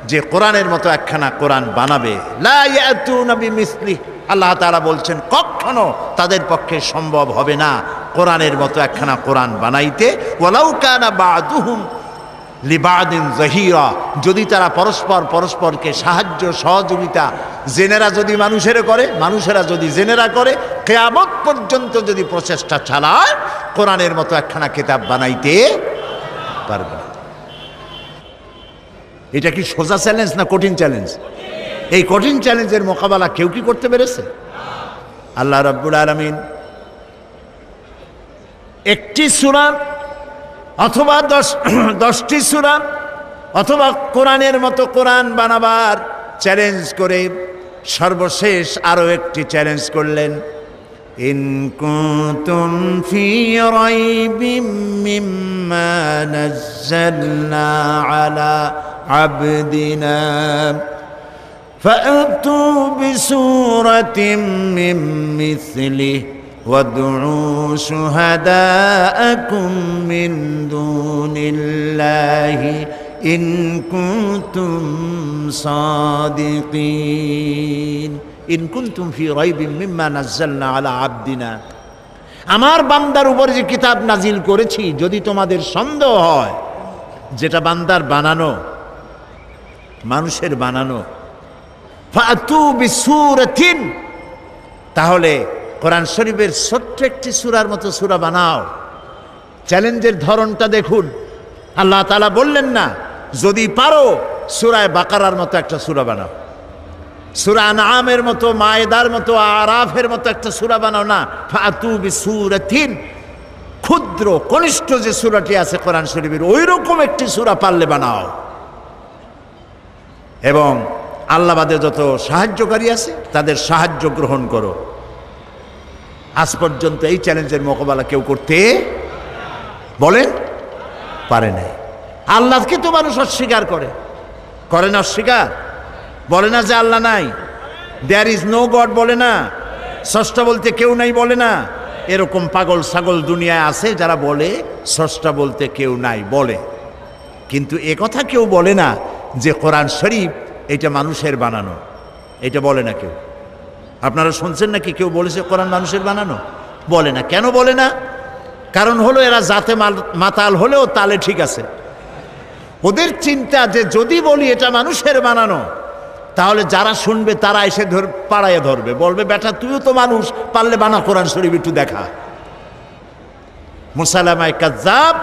যে কোরআনের মতো একখানা কোরআন বানাবে, লা ইয়াতুনা বিমিসলি, আল্লাহ তাআলা বলছেন কখনো তাদের পক্ষে সম্ভব হবে না কোরআনের মতো একখানা কোরআন বানাইতে। ওয়ালাউ কানা বা'দুহুম লিবাদিন জহিরা, যদি তারা পরস্পরকে সাহায্য সহযোগিতা জেনেরা যদি মানুষেরা করে, মানুষেরা যদি জেনেরা করে, কিয়ামত পর্যন্ত যদি প্রচেষ্টা চালায় কোরআনের মতো একখানা কিতাব বানাইতে পারবে না। এটা কি সোজা চ্যালেঞ্জ না কঠিন চ্যালেঞ্জ? এই কঠিন চ্যালেঞ্জের মোকাবেলা কেউ কি করতে পেরেছে? আল্লাহ রাব্বুল আলামিন একটি সূরা অথবা 10টি সূরা অথবা কোরআনের মতো কোরআন বানাবার চ্যালেঞ্জ করে সর্বশেষ আরো একটি চ্যালেঞ্জ করলেন, ইন কুনতুম ফি রাইবিম মিম্মা নাযালনা আলা আবদিনা ফাআতু বিসূরাতিম মিন মিসলিহি وادعوا شهداءكم من دون الله إن كنتم صادقين إن كنتم في ريب مما نزلنا على عبدنا, আমার বান্দার উপর যে কিতাব নাজিল করেছি যদি তোমাদের সন্দেহ হয় যেটা বান্দার বানানো, মানুষের বানানো, ফাতু বিসূরাতিন, তাহলে কোরআন শরীফের ছোট্ট একটি সূরার মতো সূরা বানাও। চ্যালেঞ্জের ধরনটা দেখুন, আল্লাহ তাআলা বললেন না যদি পারো সূরা বাকারার মতো একটা সূরা বানাও, সূরা আনআমের মতো, মায়েদার মতো, আরাফের মতো একটা সূরা বানাও না, ফাতু বিসূরাতিন, ক্ষুদ্র কনিষ্ঠ যে সূরাটি আছে কোরআন শরীফের ওই রকম একটি সূরা পারলে বানাও, এবং আল্লাহবাদে যত সাহায্যকারী আছে তাদের সাহায্য গ্রহণ করো। আজ পর্যন্ত এই চ্যালেঞ্জের মোকাবেলা কেউ করতে বলেন পারে নাই। আল্লাহকে তো মানুষ অস্বীকার করে না, অস্বীকার বলে না যে আল্লাহ নাই, দেয়ার ইজ নো গড বলে না, স্রষ্টা বলতে কেউ নাই বলে না। এরকম পাগল ছাগল দুনিয়ায় আছে যারা বলে স্রষ্টা বলতে কেউ নাই বলে, কিন্তু একথা কেউ বলে না যে কোরআন শরীফ এটা মানুষের বানানো, এটা বলে না কেউ। আপনারা শুনছেন নাকি কেউ বলেছে কোরআন মানুষের বানানো? বলে না। কেন বলে না? কারণ হলো এরা জাতে মাতাল হলেও তালে ঠিক আছে। ওদের চিন্তা যে যদি বলি এটা মানুষের বানানো তাহলে যারা শুনবে তারা এসে পাড়াইয়া ধরবে, বলবে বেটা তুইও তো মানুষ, পারলে বানা কোরআন শরীফ একটু দেখা। মুসাইলামা কাজ্জাব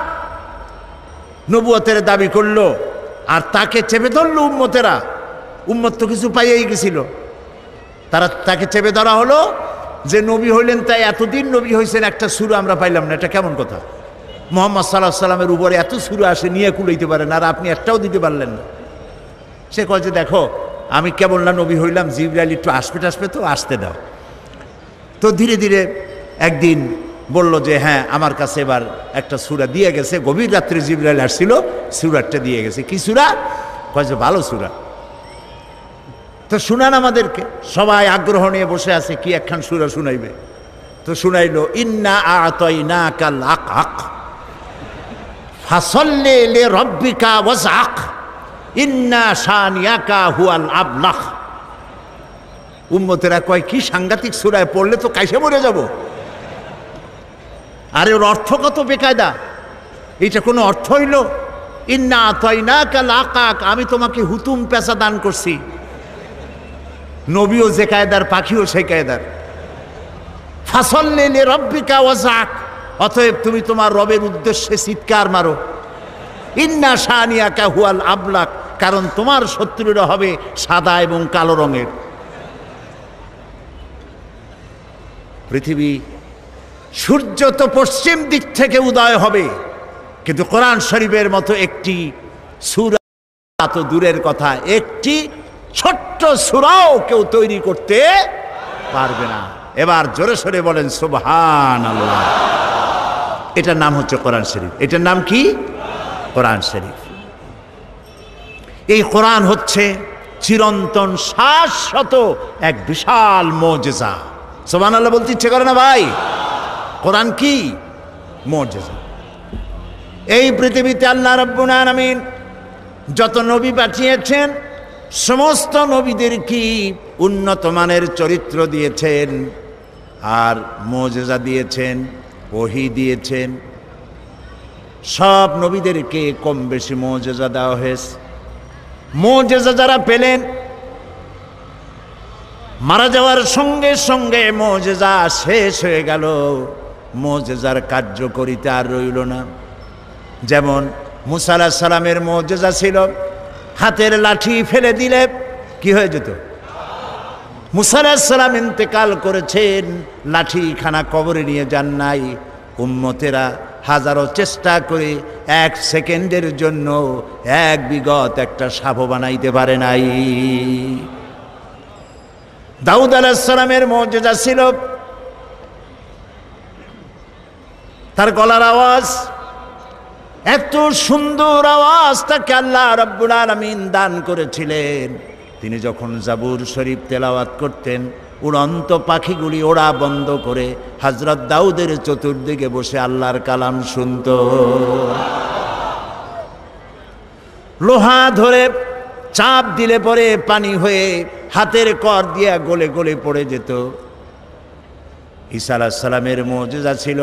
নবুয়তের দাবি করলো আর তাকে চেপে ধরলো উম্মতেরা। উম্মত তো কিছু পাইয়াই গেছিল, তারা তাকে চেপে ধরা হলো যে নবী হইলেন তাই এতদিন নবী হয়েছেন, একটা সূরা আমরা পাইলাম না, এটা কেমন কথা? মুহাম্মদ সাল্লাল্লাহু আলাইহি সাল্লামের উপরে এত সূরা আসে নিয়ে কুলাইতে পারেন আর আপনি একটাও দিতে পারলেন না। সে কয় যে দেখো আমি কেবল না নবী হইলাম, জিবরাইল একটু আসবে তো আসতে দাও। তো ধীরে ধীরে একদিন বলল যে হ্যাঁ আমার কাছে এবার একটা সূরা দিয়ে গেছে, গভীর রাত্রে জিবরাইল আসছিল, সূরাটা দিয়ে গেছে। কি সূরা? কয় যে ভালো সূরা। তো শুনান আমাদেরকে, সবাই আগ্রহ নিয়ে বসে আছে কি একখান সূরা শুনাইবে। তো শুনাইলো ইন্না আ'তাইনাকাল হাক ফাসাল্লি লিরাব্বিকা ওয়াজআক ইন্না শানিয়াকা হুয়াল আবলাহ। উম্মতেরা কয় কি সাংঘাতিক সূরায় পড়লে তো কাইসে মরে যাব। আরে ওর অর্থ কত বেকায়দা, এইটা কোনো অর্থ হইল? ইন্না আ'তাইনাকাল হাক, আমি তোমাকে হুতুম পেঁচা দান করছি। নবীও যে কায়দার, পাখিও সেই কায়দার। ফাসাল্লি লিরাব্বিকা ওয়াজআক, অতএব তুমি তোমার রবের উদ্দেশ্যে চিৎকার মারো। ইন্না শানিয়াকা হুয়াল আবলাক, কারণ তোমার শত্রুরা হবে সাদা এবং কালো রঙের। পৃথিবী সূর্য তো পশ্চিম দিক থেকে উদয় হবে, কিন্তু কোরআন শরীফের মতো একটি সূরা তো দূরের কথা, একটি ছোট্ট সূরাও কেউ তৈরি করতে পারবে না। এবার জোরে সোরে বলেন সুবহানাল্লাহ। এটার নাম হচ্ছে কোরআন শরীফ। এটার নাম কি? কোরআন শরীফ। এই কোরআন হচ্ছে চিরন্তন শাশ্বত এক বিশাল মুজিজা। সুবহানাল্লাহ বলতে ইচ্ছে করে না ভাই? কোরআন কি মুজিজা। এই পৃথিবীতে আল্লাহ রাব্বুল আলামিন যত নবী পাঠিয়েছেন সমস্ত নবীদের কি উন্নত মানের চরিত্র দিয়েছেন আর মুজিজা দিয়েছেন, ওহী দিয়েছেন। সব নবীদেরকে কম বেশি মুজিজা দেওয়া হয়েছে। মুজিজা যারা পেলেন মারা যাওয়ার সঙ্গে সঙ্গে মুজিজা শেষ হয়ে গেল, মুজিজার কার্যকারিতা আর রইল না। যেমন মুসা আলাইহিস সালামের মুজিজা ছিল হাতের লাঠি ফেলে দিলে কি হয়ে যেত। মুসা আলাইহিস সালাম ইন্তেকাল করেছেন, লাঠিখানা কবরে নিয়ে যান নাই। উম্মতেরা হাজারো চেষ্টা করে 1 সেকেন্ডের জন্য এক বিগত একটা সাপ বানাইতে পারে নাই। দাউদ আলাইহিস সালামের মুজিজা ছিল তার গলার আওয়াজ, এত সুন্দর আওয়াজ তাকে আল্লাহ রাব্বুল আলামিন দান করেছিলেন। তিনি যখন জাবুর শরীফ তেলাওয়াত করতেন উড়ন্ত পাখিগুলি ওড়া বন্ধ করে হযরত দাউদের চতুর্দিকে বসে আল্লাহর কালাম শুনত। লোহা ধরে চাপ দিলে পরে পানি হয়ে হাতের কর দিয়া গলে গলে পড়ে যেত। ঈসা আলাইহিস সালামের মুজিজা ছিল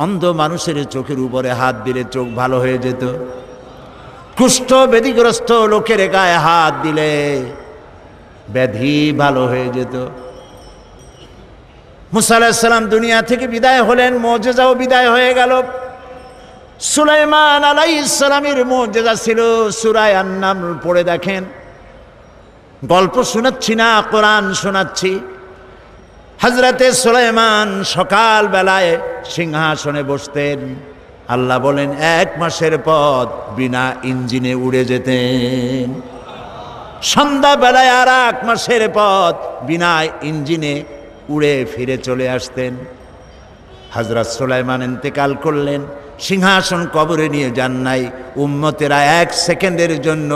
অন্ধ মানুষের চোখের উপরে হাত দিলে চোখ ভালো হয়ে যেত। কুষ্ঠ ব্যাধিগ্রস্ত লোকের গায়ে হাত দিলে ব্যাধি ভালো হয়ে যেত। মুসা আলাইহিস সালাম দুনিয়া থেকে বিদায় হলেন, মুজিজাও বিদায় হয়ে গেল। সুলাইমান আলাইহিস সালামের মুজিজা ছিল সূরা আন-নামল পড়ে দেখেন। গল্প শোনাচ্ছি না, কোরআন শোনাচ্ছি। হযরতে সুলাইমান সকাল বেলায় সিংহাসনে বসতেন। আল্লাহ বলেন 1 মাসের পথ বিনা ইঞ্জিনে উড়ে যেতেন। সন্ধ্যা বেলায় আর 1 মাসের পথ বিনা ইঞ্জিনে উড়ে ফিরে চলে আসতেন। হযরত সুলাইমান ইন্তেকাল করলেন, সিংহাসন কবরে নিয়ে যান নাই। উম্মতেরা 1 সেকেন্ডের জন্য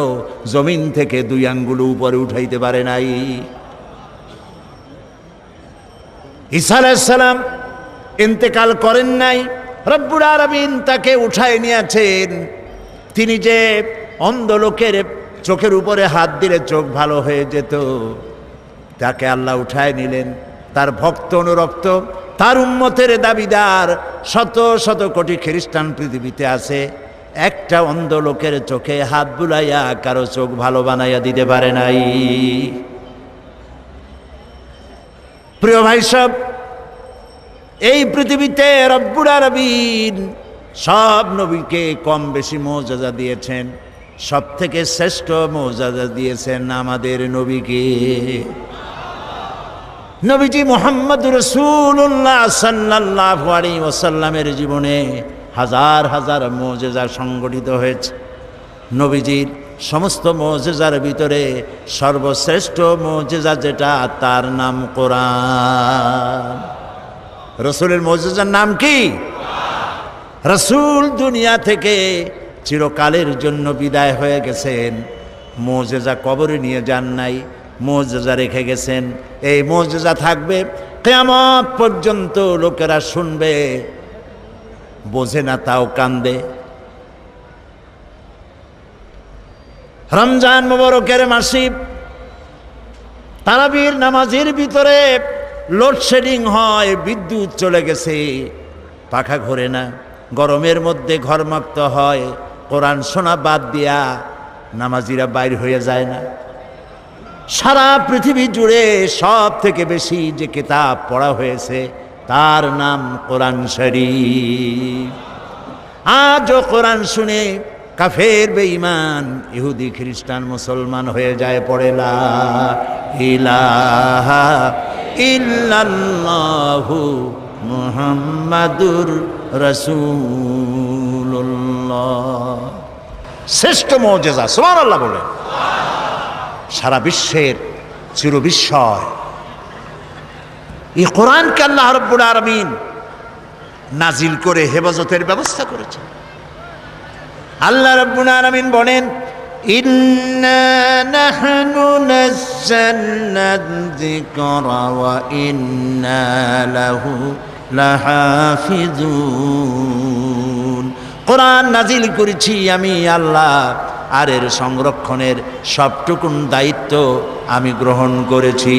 জমিন থেকে 2 আঙ্গুল উপরে উঠাইতে পারে নাই। ঈসা আলাইহিস সালাম ইন্তেকাল করেন নাই, রব্বুল আলামিন তাকে উঠায় নিয়েছেন। তিনি যে অন্ধ লোকের চোখের উপরে হাত দিলে চোখ ভালো হয়ে যেত, তাকে আল্লাহ উঠায় নিলেন। তার ভক্ত অনুরক্ত, তার উম্মতের দাবিদার শত শত কোটি খ্রিস্টান পৃথিবীতে আছে, একটা অন্ধ লোকের চোখে হাত বুলাইয়া কারো চোখ ভালো বানাইয়া দিতে পারে নাই। প্রিয় ভাই সব, এই পৃথিবীতে রব্বুল আলামিন সব নবীকে কম বেশি মুজিজা দিয়েছেন। সব থেকে শ্রেষ্ঠ মুজিজা দিয়েছেন আমাদের নবীকে। নবীজি মুহাম্মদুর রাসূলুল্লাহ সাল্লাল্লাহু আলাইহি ওয়াসাল্লামের জীবনে হাজার হাজার মুজিজা সংগঠিত হয়েছে। নবীজির সমস্ত মুজিজার ভিতরে সর্বশ্রেষ্ঠ মুজিজা যেটা, তার নাম কোরআন। রাসূলের মুজিজার নাম কি? রাসূল দুনিয়া থেকে চিরকালের জন্য বিদায় হয়ে গেছেন। মুজিজা কবরে নিয়ে যান নাই, মুজিজা রেখে গেছেন। এই মুজিজা থাকবে কিয়ামত পর্যন্ত। লোকেরা শুনবে, বোঝে না তাও কান্দে। রমজান মুবারকের মাসে তারাবির নামাজের ভিতরে লোডশেডিং হয়, বিদ্যুৎ চলে গেছে, পাখা ঘোরে না, গরমের মধ্যে ঘরমাক্ত হয়। কোরআন শোনা বাদ দিয়া নামাজিরা বাইর হয়ে যায় না। সারা পৃথিবী জুড়ে সব থেকে বেশি যে কিতাব পড়া হয়েছে তার নাম কোরআন শরীফ। আজও কোরআন শুনে কাফের বেঈমান ইহুদি খ্রিস্টান মুসলমান হয়ে যায়, পড়ে লা ইলাহা ইল্লাল্লাহু মুহাম্মাদুর রাসূলুল্লাহ। শ্রেষ্ঠ মুজিজা, সুবহানাল্লাহ বলেন। সারা বিশ্বের চিরবিস্ময় এই কোরআনকে আল্লাহ রাব্বুল আলামিন নাজিল করে হেফাজতের ব্যবস্থা করেছেন। আল্লাহ রাব্বুল আলামিন বলেন ইন্না নাহনু নাযালনা যিকরা ওয়া ইন্না লাহু লাহাফিজুন। কোরআন নাজিল করেছি আমি আল্লাহ, আর এর সংরক্ষণের সবটুকুন দায়িত্ব আমি গ্রহণ করেছি।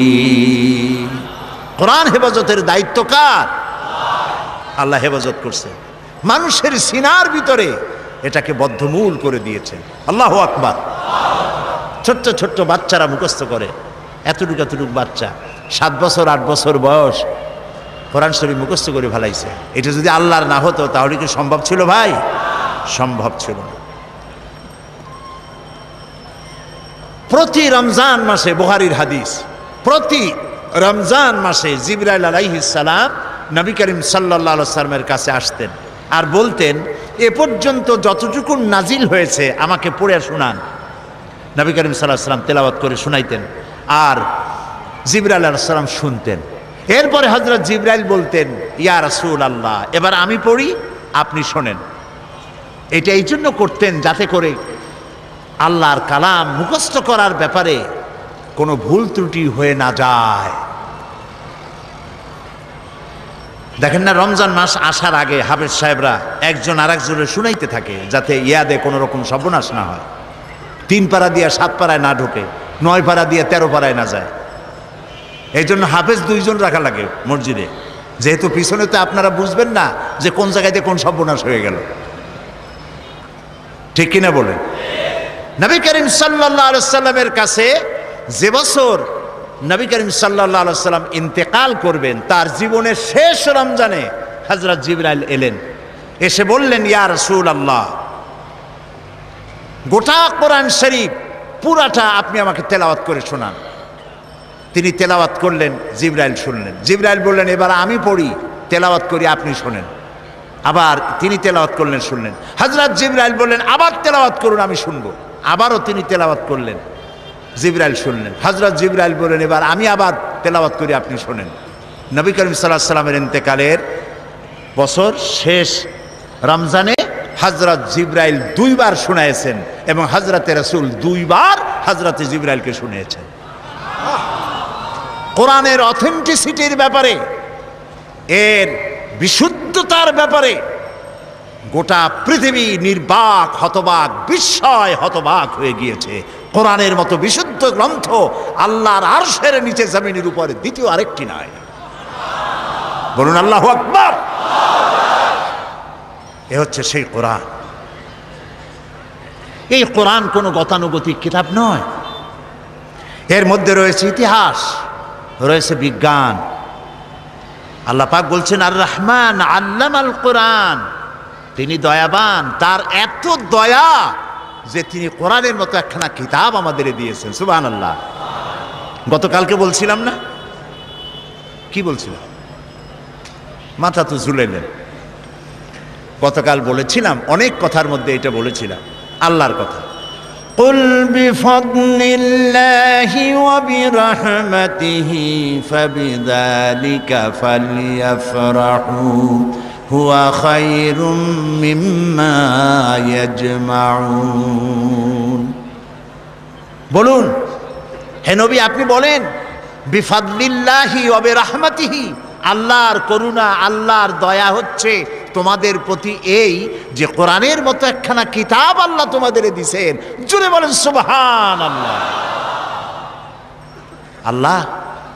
কোরআন হেফাজতের দায়িত্ব কার? আল্লাহ হেফাজত করছে। মানুষের সিনার ভিতরে এটাকে বদ্ধমূল করে দিয়েছেন। আল্লাহু আকবার। ছোট্ট ছোট্ট বাচ্চারা মুখস্থ করে, এতটুকু এতটুকু বাচ্চা 7 বছর 8 বছর বয়স কোরআন শরীফ মুখস্থ করে ফেলাইছে। এটা যদি আল্লাহর না হতো তাহলে কি সম্ভব ছিল ভাই? সম্ভব ছিল না। প্রতি রমজান মাসে, বুখারীর হাদিস, প্রতি রমজান মাসে জিবরাইল আলাইহিস সালাম নবী করিম সাল্লাল্লাহু আলাইহি ওয়াসাল্লামের কাছে আসতেন আর বলতেন, এ পর্যন্ত যতটুকু নাজিল হয়েছে আমাকে পড়ে শোনান। নবী করিম সাল্লাল্লাহু আলাইহি ওয়াসাল্লাম তেলাওয়াত করে শোনাইতেন আর জিবরাইল আলাইহিস সালাম শুনতেন। এরপরে হযরত জিবরাইল বলতেন, ইয়া রাসূলুল্লাহ, এবার আমি পড়ি, আপনি শোনেন। এটা এই জন্য করতেন যাতে করে আল্লাহর কালাম মুখস্থ করার ব্যাপারে কোনো ভুল ত্রুটি হয়ে না যায়। দেখেন না, রমজান মাস আসার আগে হাফেজ সাহেবরা একজন আরেকজনের শুনাইতে থাকে যাতে ইয়াদে কোনো রকম সর্বনাশ না হয়। 3 পারা দিয়ে 7 পারায় না ঢোকে, 9 পারা দিয়ে 13 পারায় না যায়। এই জন্য হাফেজ 2 জন রাখা লাগে মসজিদে, যেহেতু পিছনে তো আপনারা বুঝবেন না যে কোন জায়গাতে কোন সর্বনাশ হয়ে গেল। ঠিক কিনা বলেন? নবী করিম সাল্লাল্লাহু আলাইহি ওয়াসাল্লামের কাছে যে বছর নবী করিম সাল্লাল্লাহু আলাইহি ওয়াসাল্লাম ইন্তেকাল করবেন, তার জীবনের শেষ রমজানে হযরত জিবরাইল এলেন, এসে বললেন, ইয়া রাসূলুল্লাহ, গোটা কোরআন শরীফ পুরাটা আপনি আমাকে তেলাওয়াত করে শোনান। তিনি তেলাওয়াত করলেন, জিবরাইল শুনলেন। জিবরাইল বললেন, এবার আমি পড়ি, তেলাওয়াত করি, আপনি শোনেন। আবার তিনি তেলাওয়াত করলেন, শুনলেন। হযরত জিবরাইল বললেন, আবার তেলাওয়াত করুন, আমি শুনবো। আবারও তিনি তেলাওয়াত করলেন, জিবরাইল শুনলেন। হযরত জিবরাইল বললেন, এবার আমি আবার তেলাওয়াত করি, আপনি শোনেন। নবী করিম সাল্লাল্লাহু আলাইহি ওয়াসাল্লামের ইন্তেকালের বছর শেষ রমজানে হযরত জিবরাইল 2 বার শুনাইছেন এবং হযরতে রাসূল 2 বার হযরতে জিবরাইলকে শুনিয়েছেন। কোরআনের অথেন্টিসিটির ব্যাপারে, এর বিশুদ্ধতার ব্যাপারে গোটা পৃথিবী নির্বাক, হতবাক, বিস্ময় হতবাক হয়ে গিয়েছে। কোরআনের মতো বিশুদ্ধ গ্রন্থ আল্লাহর আরশের নিচে জমিনের উপরে দ্বিতীয় আরেকটি নাই। বলুন আল্লাহু আকবার। এ হচ্ছে সেই কোরআন। এই কোরআন কোনো গতানুগতিক কিতাব নয়। এর মধ্যে রয়েছে ইতিহাস, রয়েছে বিজ্ঞান। আল্লাহ পাক বলছেন, আর রহমান আল্লামাল কোরআন, তিনি দয়াবান। তার এত দয়া যে তিনি কোরআনের মতো একখানা কিতাব আমাদের দিয়েছেন। সুবহানাল্লাহ। গতকালকে বলছিলাম না, কি বলছিলাম? মাথা তো ঝুলাইলেন। গতকাল বলেছিলাম, অনেক কথার মধ্যে এটা বলেছিলাম আল্লাহর কথা। قل بفضل الله وبرحمته فبذلك فليفرحوا هو خير مما يجمعون। বলুন হে নবী, আপনি বলেন, বিফাদলিল্লাহি ওয়া বিরহমাতিহি, আল্লাহর করুণা, আল্লাহর দয়া হচ্ছে তোমাদের প্রতি এই যে কোরআনের মতো একখানা কিতাব আল্লাহ তোমাদের দিয়েছেন। জোরে বলেন সুবহানাল্লাহ। আল্লাহ,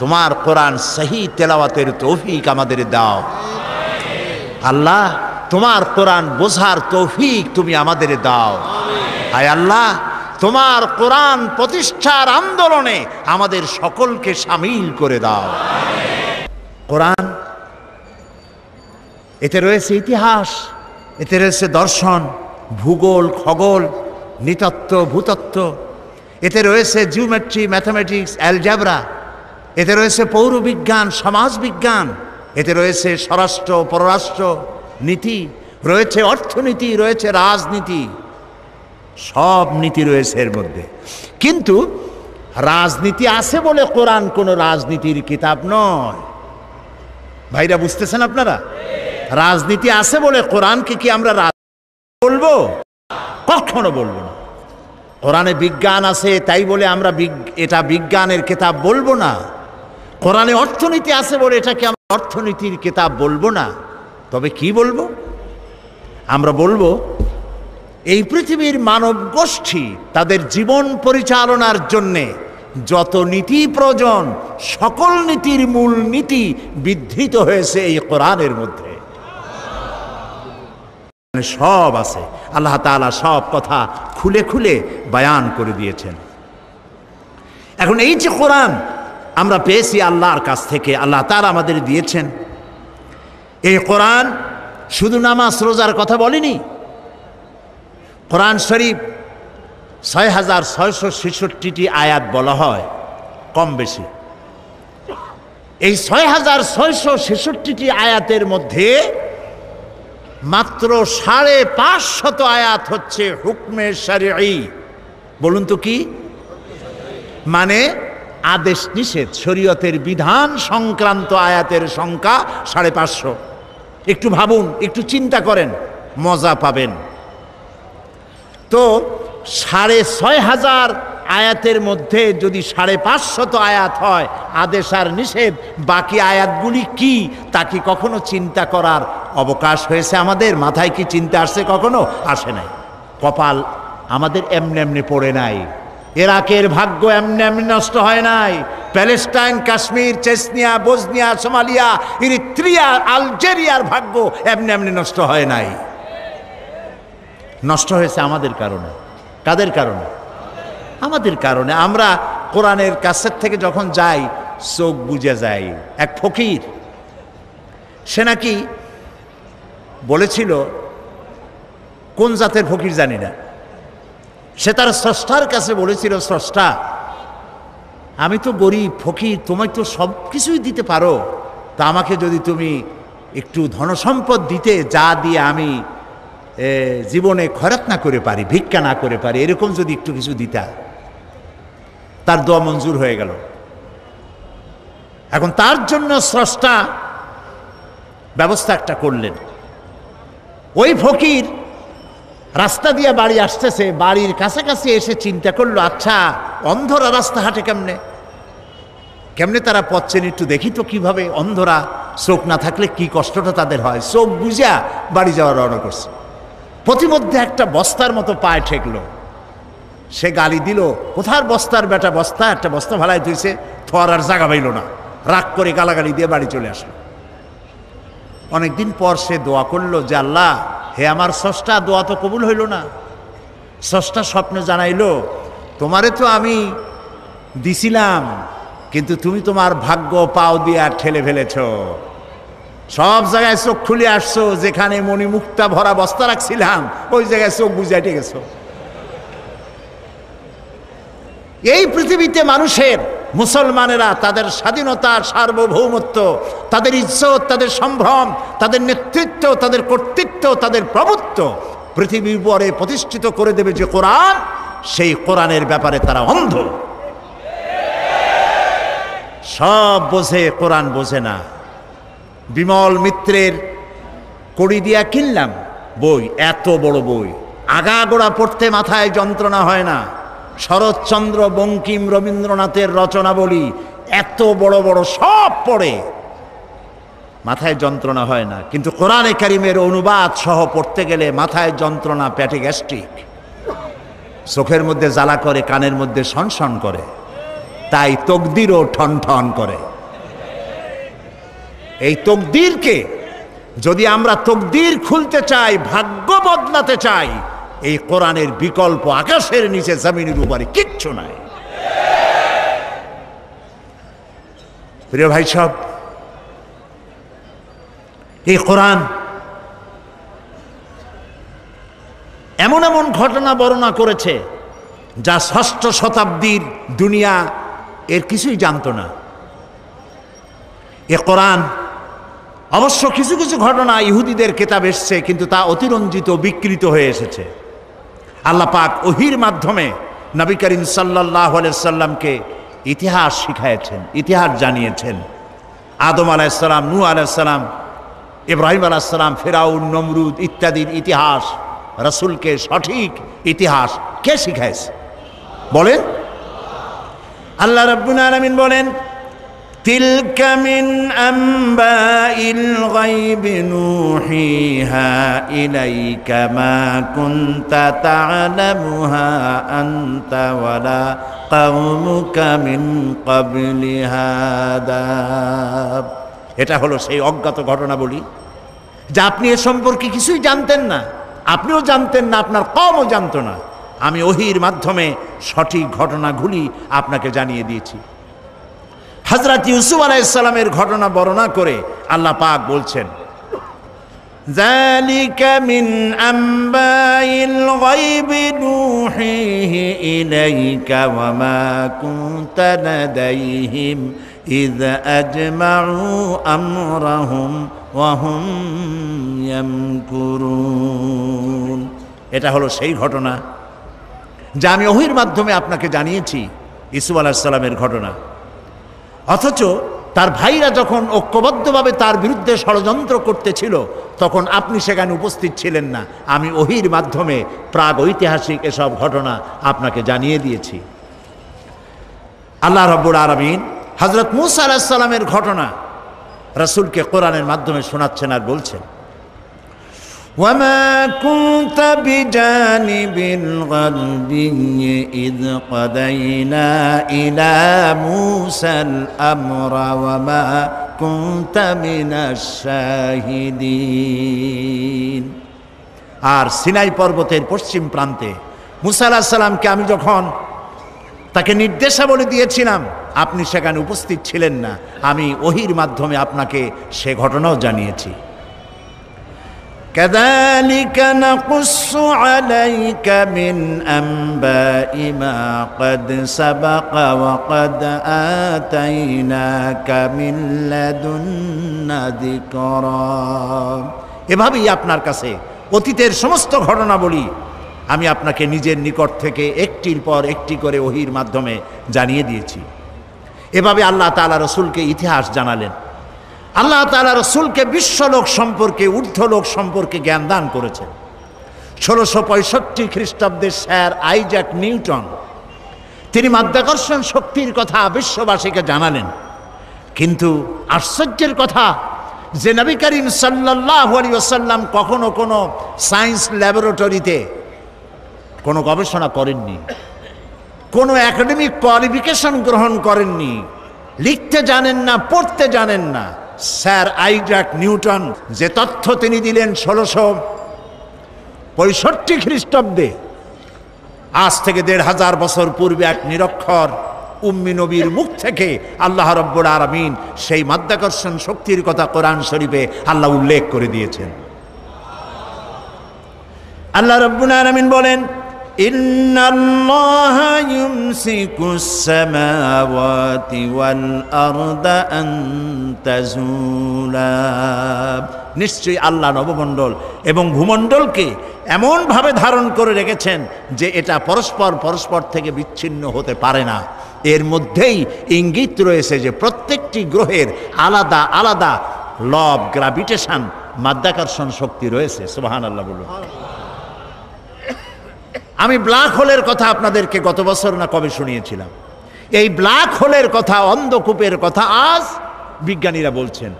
তোমার কোরআন সহি তেলাওয়াতের তৌফিক আমাদের দাও। আল্লাহ, তোমার কোরআন বোঝার তৌফিক তুমি আমাদের দাও। হায় আল্লাহ, তোমার কোরআন প্রতিষ্ঠার আন্দোলনে আমাদের সকলকে শামিল করে দাও। কোরআন, এতে রয়েছে ইতিহাস, এতে রয়েছে দর্শন, ভূগোল, খগোল, নৃতত্ত্ব, ভূতত্ত্ব, এতে রয়েছে জিওমেট্রি, ম্যাথামেটিক্স, অ্যালজেব্রা, এতে রয়েছে পৌরবিজ্ঞান, সমাজবিজ্ঞান, এতে রয়েছে স্বরাষ্ট্র, পররাষ্ট্র নীতি, রয়েছে অর্থনীতি, রয়েছে রাজনীতি, সব নীতি রয়েছে এর মধ্যে। কিন্তু রাজনীতি আছে বলে কোরআন কোনো রাজনীতির কিতাব নয়। ভাইরা বুঝতেছেন আপনারা? রাজনীতি আছে বলে কোরআনকে কি আমরা বলবো? কখনো বলবো না। কোরআনে বিজ্ঞান আছে তাই বলে আমরা এটা বিজ্ঞানের কিতাব বলবো না। কোরআনে অর্থনীতি আছে বলে এটাকে আমরা অর্থনীতির কিতাব বলবো না। তবে কি বলবো? আমরা বলবো এই পৃথিবীর মানব গোষ্ঠী তাদের জীবন পরিচালনার জন্যে যত নীতি প্রয়োজন সকল নীতির মূল নীতি বিধৃত হয়েছে এই কোরআনের মধ্যে। সব আছে, আল্লাহ তাআলা সব কথা খুলে খুলে বয়ান করে দিয়েছেন। এখন এই যে কোরআন আমরা পেয়েছি আল্লাহর কাছ থেকে, আল্লাহ তাআলা আমাদের দিয়েছেন, এই কোরআন শুধু নামাজ রোজার কথা বলেনি। কোরআন শরীফ ৬৬৬৬টি আয়াত বলা হয় কম বেশি। এই ৬৬৬৬টি আয়াতের মধ্যে মাত্র ৫৫০ আয়াত হচ্ছে হুকমে শরঈ। বলুন তো কি মানে? আদেশ নিষেধ, শরীয়তের বিধান সংক্রান্ত আয়াতের সংখ্যা ৫৫০। একটু ভাবুন, একটু চিন্তা করেন, মজা পাবেন। তো ৬৫০০ আয়াতের মধ্যে যদি ৫৫০ আয়াত হয় আদেশ আর নিষেধ, বাকি আয়াতগুলি কি তা কি কখনো চিন্তা করার অবকাশ হয়েছে? আমাদের মাথায় কি চিন্তা আসছে? কখনো আসে নাই। কপাল আমাদের এমনি এমনি পড়ে নাই। ইরাকের ভাগ্য এমনি এমনি নষ্ট হয় নাই। Palestine, Kashmir, Chechnya, Bosnia, Somalia, Eritrea, আলজেরিয়ার ভাগ্য এমনি এমনি নষ্ট হয় নাই। নষ্ট হয়েছে আমাদের কারণে। কাদের কারণে? আমাদের কারণে। আমরা কোরআনের কাছের থেকে যখন যাই চোখ বুজে যাই। এক ফকির, সে নাকি বলেছিল, কোন জাতের ফকির জানি না, সে তার স্রষ্টার কাছে বলেছিল, স্রষ্টা আমি তো গরিব ফকির, তোমায় তো সব কিছুই দিতে পারো, তা আমাকে যদি তুমি একটু ধনসম্পদ দিতে, যা দিয়ে আমি জীবনে খয়রাত না করে পারি, ভিক্ষা না করে পারি, এরকম যদি একটু কিছু দিতা। তার দোয়া মঞ্জুর হয়ে গেল। এখন তার জন্য স্রষ্টা ব্যবস্থা একটা করলেন। ওই ফকির রাস্তা দিয়ে বাড়ি আসতেছে, বাড়ির কাছাকাছি এসে চিন্তা করলো, আচ্ছা অন্ধরা রাস্তা হাঁটে কেমনে, কেমনে তারা পথ চেনে, একটু দেখি তো কিভাবে। অন্ধরা চোখ না থাকলে কি কষ্টটা তাদের হয়। চোখ বুঝা বাড়ি যাওয়ার রওনা করছে। প্রতিমধ্যে একটা বস্তার মতো পায়ে ঠেকলো। সে গালি দিল, কোথার বস্তার বেটা, বস্তা একটা বস্তা ভালাই ধুইছে, থর আর জাগা পাইল না, রাগ করে গালাগালি দিয়ে বাড়ি চলে আসলো। অনেকদিন পর সে দোয়া করলো যে আল্লাহ, হে আমার স্রষ্টা, দোয়া তো কবুল হইল না। স্রষ্টা স্বপ্নে জানাইলো, তোমারে তো আমি দিছিলাম, কিন্তু তুমি তোমার ভাগ্য পাও দিয়ে ঠেলে ফেলেছ। সব জায়গায় চোখ খুলে আসছো, যেখানে মণিমুক্তা ভরা বস্তা রাখছিলাম ওই জায়গায় চোখ বুঝাইতে গেছো। এই পৃথিবীতে মানুষের, মুসলমানেরা তাদের স্বাধীনতা, সার্বভৌমত্ব, তাদের ইজ্জত, তাদের সম্ভ্রম, তাদের নেতৃত্ব, তাদের কর্তৃত্ব, তাদের প্রভুত্ব পৃথিবীর উপরে প্রতিষ্ঠিত করে দেবে যে কোরআন, সেই কোরআনের ব্যাপারে তারা অন্ধ। সব বোঝে, কোরআন বোঝে না। বিমল মিত্রের কড়ি দিয়া কিনলাম বই, এত বড় বই, আগাগোড়া পড়তে মাথায় যন্ত্রণা হয় না। শরৎচন্দ্র, বঙ্কিম, রবীন্দ্রনাথের রচনাবলী এত বড় বড়, সব পড়ে মাথায় যন্ত্রণা হয় না। কিন্তু কোরআনে কারিমের অনুবাদ সহ পড়তে গেলে মাথায় যন্ত্রণা, পেটে গ্যাস্ট্রিক, চোখের মধ্যে জ্বালা করে, কানের মধ্যে সনসন করে, তাই তকদিরও ঠন ঠন করে। এই তকদিরকে যদি আমরা তকদির খুলতে চাই, ভাগ্য বদলাতে চাই, এই কোরআনের বিকল্প আকাশের নিচে জমিনের উপরে কিচ্ছু নাই। প্রিয় ভাই সব, এই কোরআন এমন এমন ঘটনা বর্ণনা করেছে যা ষষ্ঠ শতাব্দীর দুনিয়া এর কিছুই জানতো না। এ কোরআন অবশ্য কিছু কিছু ঘটনা ইহুদিদের কিতাব এসছে, কিন্তু তা অতিরঞ্জিত, বিকৃত হয়ে এসেছে। আল্লাহ পাক ওহির মাধ্যমে নবী করিম সাল্লাল্লাহু আলাইহি সাল্লামকে ইতিহাস শিখাইছেন, ইতিহাস জানিয়েছেন। আদম আলাইহিস সালাম, নূহ আলাইহিস সালাম, ইব্রাহিম আলাইহিস সালাম, ফিরাউন, নমরুদ ইত্যাদির ইতিহাস, রাসূলকে সঠিক ইতিহাস কে শিখাইছে? বলেন। আল্লাহ রাব্বুল আলামিন বলেন, তিলকা মিন আম্বাইল গায়বি নূহিহা ইলাইকা মা কুনতা তা'লামুহা আনতা ওয়ালা কাওমুকা মিন ক্বাবলি হাদা। এটা হলো সেই অজ্ঞাত ঘটনা বলি, যে আপনি এ সম্পর্কে কিছুই জানতেন না, আপনিও জানতেন না, আপনার কওমও জানতো না। আমি ওহীর মাধ্যমে সঠিক ঘটনাগুলি আপনাকে জানিয়ে দিয়েছি। হযরত ইউসুফ আলাইহিস সালামের ঘটনা বর্ণনা করে আল্লাহ পাক বলছেন, যালিকা মিন আম্বাইল গায়বি নূহিহি ইলাইকা ওয়া মা কুনতা লাদাইহিম ইয আজমাউ আমরাহুম ওয়া হুম ইয়ামকুরুন। এটা হলো সেই ঘটনা যা আমি ওহীর মাধ্যমে আপনাকে জানিয়েছি, ইউসুফ আলাইহিস সালামের ঘটনা। অথচ তার ভাইরা যখন ঐক্যবদ্ধভাবে তার বিরুদ্ধে ষড়যন্ত্র করতেছিল, তখন আপনি সেখানে উপস্থিত ছিলেন না। আমি ওহীর মাধ্যমে প্রাগ ঐতিহাসিক এসব ঘটনা আপনাকে জানিয়ে দিয়েছি। আল্লাহ রাব্বুল আলামিন হযরত মূসা আলাইহিস সালামের ঘটনা রাসূলকে কোরআনের মাধ্যমে শোনাচ্ছেন আর বলছেন, وَمَا كُنْتَ بِجَانِبِ الْغَرْبِيِّ إِذْ قَضَيْنَا إِلَى مُوسَى الْأَمْرَ وَمَا كُنْتَ مِنَ الشَّاهِدِينَ। আর সিনাই পর্বতের পশ্চিম প্রান্তে মূসা আলাইহিস সালামকে আমি যখন তাকে নির্দেশাবলী দিয়েছিলাম, আপনি সেখানে উপস্থিত ছিলেন না। আমি ওহীর মাধ্যমে আপনাকে সে ঘটনাও জানিয়েছি। كذلك نقص عليك من أنباء ما قد سبق وقد آتيناك من لدنا ذكرا। এভাবেই আপনার কাছে অতীতের সমস্ত ঘটনা বলি আমি আপনাকে নিজের নিকট থেকে একটির পর একটি করে ওহীর মাধ্যমে জানিয়ে দিয়েছি। এভাবে আল্লাহ তাআলা রাসূলকে ইতিহাস জানালেন। আল্লাহ তাআলা রাসূলকে বিশ্বলোক সম্পর্কে, ঊর্ধ্বলোক সম্পর্কে জ্ঞান দান করেছেন। 1665 খ্রিস্টাব্দে স্যার আইজ্যাক নিউটন তিনি মাধ্যাকর্ষণ শক্তির কথা বিশ্ববাসীকে জানালেন। কিন্তু আশ্চর্যের কথা যে নবী করিম সাল্লাল্লাহু আলাইহি ওয়াসাল্লাম কখনো কোনো সায়েন্স ল্যাবরেটরিতে কোনো গবেষণা করেননি, কোনো একাডেমিক কোয়ালিফিকেশন গ্রহণ করেননি, লিখতে জানেন না, পড়তে জানেন না। স্যার আইজ্যাক নিউটন যে তথ্য তিনি দিলেন 1665 খ্রিস্টাব্দে, আজ থেকে 1500 বছর পূর্বে এক নিরক্ষর উম্মি নবীর মুখ থেকে আল্লাহ রাব্বুল আলামিন সেই মাধ্যাকর্ষণ শক্তির কথা কোরআন শরীফে আল্লাহ উল্লেখ করে দিয়েছেন। আল্লাহ রাব্বুল আলামিন বলেন, ইন্নাল্লাহা ইউমসিকুস সামাওয়াতি ওয়াল আরদা আন তাজুলা। নিশ্চয়ই আল্লাহ নবমণ্ডল এবং ভূমণ্ডলকে এমনভাবে ধারণ করে রেখেছেন যে এটা পরস্পর থেকে বিচ্ছিন্ন হতে পারে না। এর মধ্যেই ইঙ্গিত রয়েছে যে প্রত্যেকটি গ্রহের আলাদা আলাদা ল অফ গ্র্যাভিটেশন, মাধ্যাকর্ষণ শক্তি রয়েছে। সুবহানাল্লাহ বলুন। আমি ব্ল্যাক হোলের কথা আপনাদেরকে গত বছর না কবে শুনিয়েছিলাম। এই ব্ল্যাক হোলের কথা, অন্ধকূপের কথা আজ বিজ্ঞানীরা বলছেন।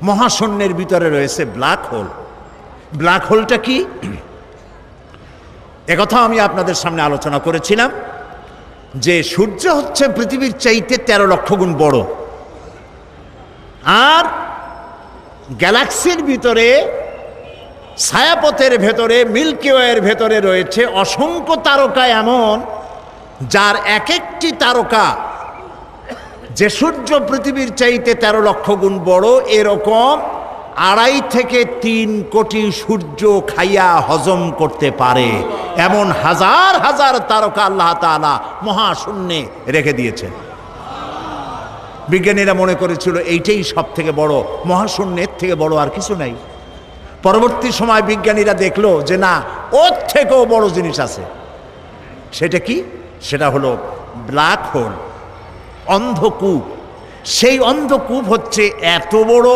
মহাশূন্যের ভিতরে রয়েছে ব্ল্যাক হোল। ব্ল্যাক হোলটা কি, একথা আমি আপনাদের সামনে আলোচনা করেছিলাম যে সূর্য হচ্ছে পৃথিবীর চাইতে 13 লক্ষ গুণ বড়, আর গ্যালাক্সির ভিতরে, ছায়াপথের ভেতরে, মিল্কি ওয়ের ভেতরে রয়েছে অসংখ্য তারকা এমন, যার এক একটি তারকা যে সূর্য পৃথিবীর চাইতে 13 লক্ষ গুণ বড়, এরকম 2.5 থেকে 3 কোটি সূর্য খাইয়া হজম করতে পারে এমন হাজার হাজার তারকা আল্লাহ তাআলা মহাশূন্যে রেখে দিয়েছেন। বিজ্ঞানীরা মনে করেছিল এইটাই সব থেকে বড়, মহাশূন্যের থেকে বড় আর কিছু নাই। পরবর্তী সময় বিজ্ঞানীরা দেখলো যে না, ওর থেকেও বড় জিনিস আছে। সেটা কি? সেটা হলো ব্ল্যাক হোল, অন্ধকূপ। সেই অন্ধকূপ হচ্ছে এত বড়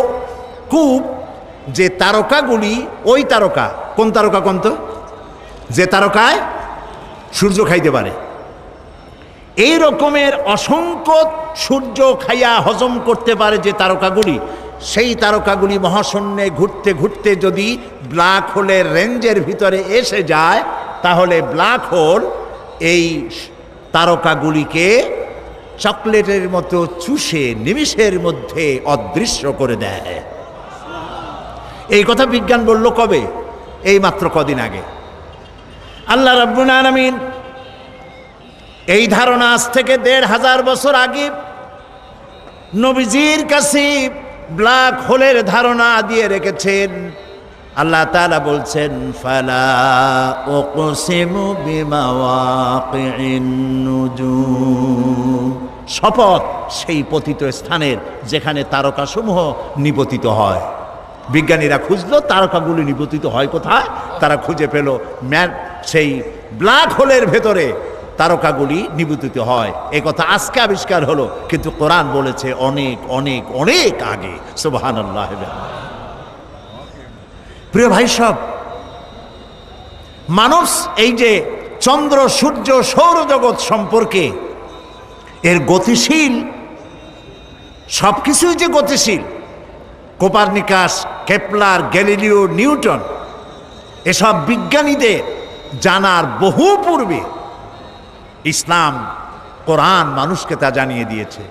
কূপ যে তারকাগুলি, ওই তারকা, কোন তারকা কোন তো, যে তারকায় সূর্য খাইতে পারে, এই রকমের অসংখ্য সূর্য খাইয়া হজম করতে পারে যে তারকাগুলি, সেই তারকাগুলি মহাশূন্যে ঘুরতে ঘুরতে যদি ব্ল্যাক হোলের রেঞ্জের ভিতরে এসে যায়, তাহলে ব্ল্যাক হোল এই তারকাগুলিকে চকলেটের মতো চুষে নিমিষের মধ্যে অদৃশ্য করে দেয়। এই কথা বিজ্ঞান বলল কবে? এই মাত্র কদিন আগে। আল্লাহ রাব্বুল আলামিন এই ধারণা আজ থেকে ১৫০০ বছর আগে নবীজির কাছে ব্ল্যাক হোলের ধারণা দিয়ে রেখেছেন। আল্লাহ তাআলা বলছেন, ফালা উকসিমু বিমাওয়াকিন নুজুম, শপথ সেই পতিত স্থানের যেখানে তারকাসমূহ নিপতিত হয়। বিজ্ঞানীরা খুঁজলো তারকাগুলি নিপতিত হয় কোথায়, তারা খুঁজে পেল সেই ব্ল্যাক হোলের ভেতরে তারকাগুলি নিপতিত হয়। এই কথা আজকে আবিষ্কার হলো, কিন্তু কোরআন বলেছে অনেক অনেক অনেক আগে। সুবহানাল্লাহ। প্রিয় ভাই সব, মানুষ এই যে চন্দ্র সূর্য সৌরজগৎ সম্পর্কে এর গতিশীল, সবকিছুই যে গতিশীল, কোপারনিকাস, কেপলার, গ্যালিলিও, নিউটন এসব বিজ্ঞানীদের জানার বহু পূর্বে ইসলাম, কোরআন মানুষকে তা জানিয়ে দিয়েছে।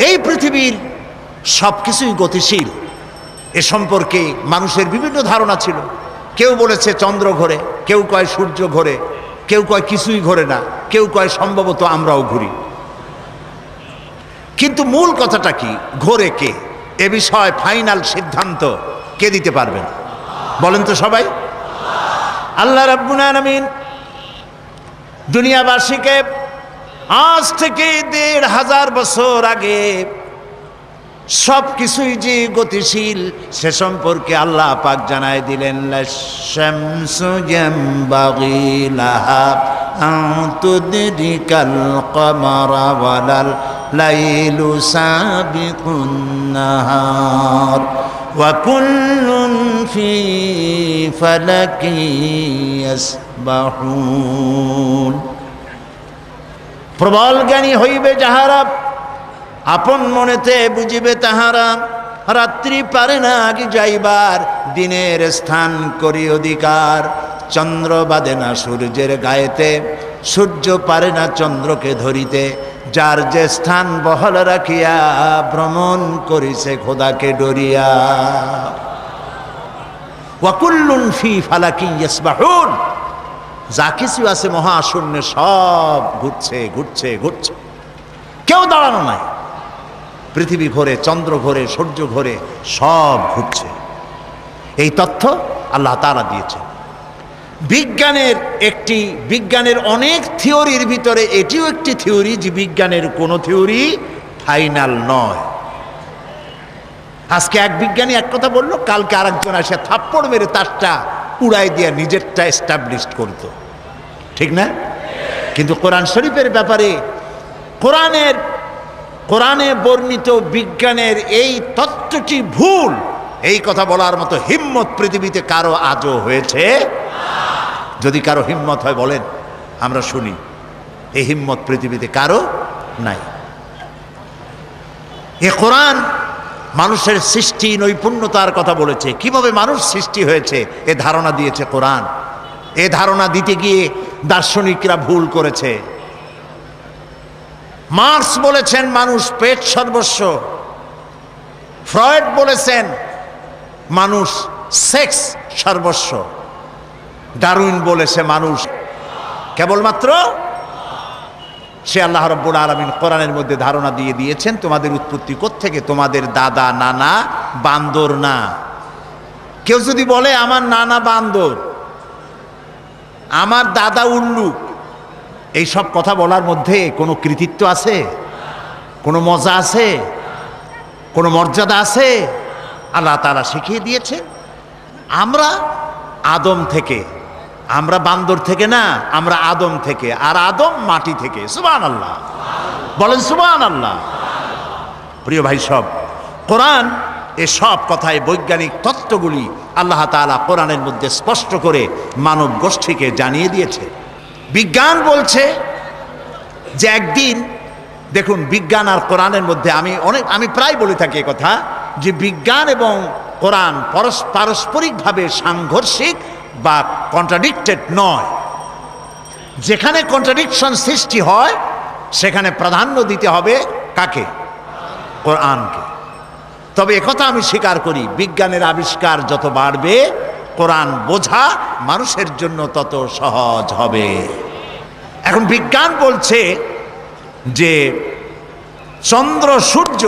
এই পৃথিবীর সবকিছুই গতিশীল, এ সম্পর্কে মানুষের বিভিন্ন ধারণা ছিল। কেউ বলেছে চন্দ্র ঘোরে, কেউ কয় সূর্য ঘোরে, কেউ কয় কিছুই ঘোরে না, কেউ কয় সম্ভবত আমরাও ঘুরি। কিন্তু মূল কথাটা কি, ঘোরে কে, এ বিষয়ে ফাইনাল সিদ্ধান্ত কে দিতে পারবেন বলেন তো সবাই? আল্লাহ রাব্বুল আলামিন দুনিয়াবাসীকে আজ থেকে ১৫০০ বছর আগে সব কিছুই যে গতিশীল সে সম্পর্কে আল্লাহ পাক জানায় দিলেন, লাশ-শামসু ইয়ানবাগি লাহা আন তুদরিকাল কমারা ওয়ালাল লাইলু সাবিকুন নাহার ওয়া কুল্লুন ফি ফালাকি ইয়াসবাহুন। প্রবল জ্ঞানী হইবে যাহারা, আপন মনেতে বুঝিবে তাহারা, রাত্রি পারে না আগে যাইবার, দিনের স্থান করি অধিকার। চন্দ্র বাঁধে না সূর্যের গায়েতে, সূর্য পারে না চন্দ্রকে ধরিতে, যার যে স্থান বহাল রাখিয়া ভ্রমণ করিছে খোদাকে ডরিয়া। ওয়া কুল্লুন ফি ফালাকি ইয়াসবাহুন, যা কিছু আছে মহাশূন্যে সব ঘুরছে ঘুরছে ঘুরছে, কেউ দাঁড়ানো নাই। পৃথিবী ঘোরে, চন্দ্র ঘোরে, সূর্য ঘোরে, সব ঘুরছে। এই তথ্য আল্লাহ তাআলা দিয়েছেন। বিজ্ঞানের অনেক থিওরির ভিতরে এটিও একটি থিওরি যে বিজ্ঞানের কোনো থিওরি ফাইনাল নয়। আজকে এক বিজ্ঞানী এক কথা বলল, কালকে আরেকজন আসে থাপ্পড় মেরে তারটা উড়াই দিয়ে নিজেরটা এস্টাবলিশ করত, ঠিক না? কিন্তু কোরআন শরীফের ব্যাপারে কোরআনে বর্ণিত বিজ্ঞানের এই তত্ত্বটি ভুল, এই কথা বলার মতো হিম্মত পৃথিবীতে কারো আজও হয়েছে? যদি কারো হিম্মত হয় বলেন, আমরা শুনি। এই হিম্মত পৃথিবীতে কারো নাই। এ কোরআন মানুষের সৃষ্টি নৈপুণ্যতার কথা বলেছে, কিভাবে মানুষ সৃষ্টি হয়েছে এ ধারণা দিয়েছে কোরআন। এ ধারণা দিতে গিয়ে দার্শনিকরা ভুল করেছে। মার্কস বলেছেন মানুষ পেট সর্বস্ব, ফ্রয়েড বলেছেন মানুষ সেক্স সর্বস্ব, ডারউইন বলেছে মানুষ কেবলমাত্র। সে আল্লাহ রাব্বুল আলামিন কোরআনের মধ্যে ধারণা দিয়ে দিয়েছেন তোমাদের উৎপত্তি কোত্থেকে, তোমাদের দাদা নানা বান্দর না। কেউ যদি বলে আমার নানা বান্দর, আমার দাদা উল্লু, এই সব কথা বলার মধ্যে কোনো কৃতিত্ব আছে, কোনো মজা আছে, কোনো মর্যাদা আছে? আল্লাহ তাআলা শিখিয়ে দিয়েছেন আমরা আদম থেকে, আমরা বান্দর থেকে না, আমরা আদম থেকে, আর আদম মাটি থেকে। সুবহানাল্লাহ বলেন, সুবহানাল্লাহ। প্রিয় ভাই সব, কোরআন এসব কথায় বৈজ্ঞানিক তত্ত্বগুলি আল্লাহ তাআলা কোরআনের মধ্যে স্পষ্ট করে মানব গোষ্ঠীকে জানিয়ে দিয়েছে। বিজ্ঞান বলছে যে একদিন, দেখুন বিজ্ঞান আর কোরআনের মধ্যে আমি প্রায় বলে থাকি কথা যে বিজ্ঞান এবং কোরআন পারস্পরিকভাবে সাংঘর্ষিক বা কন্ট্রাডিক্টেড নয়। যেখানে কন্ট্রাডিকশন সৃষ্টি হয় সেখানে প্রাধান্য দিতে হবে কাকে? কোরআনকে। তবে একথা আমি স্বীকার করি, বিজ্ঞানের আবিষ্কার যত বাড়বে কোরআন বোঝা মানুষের জন্য তত সহজ হবে। এখন বিজ্ঞান বলছে যে চন্দ্র সূর্য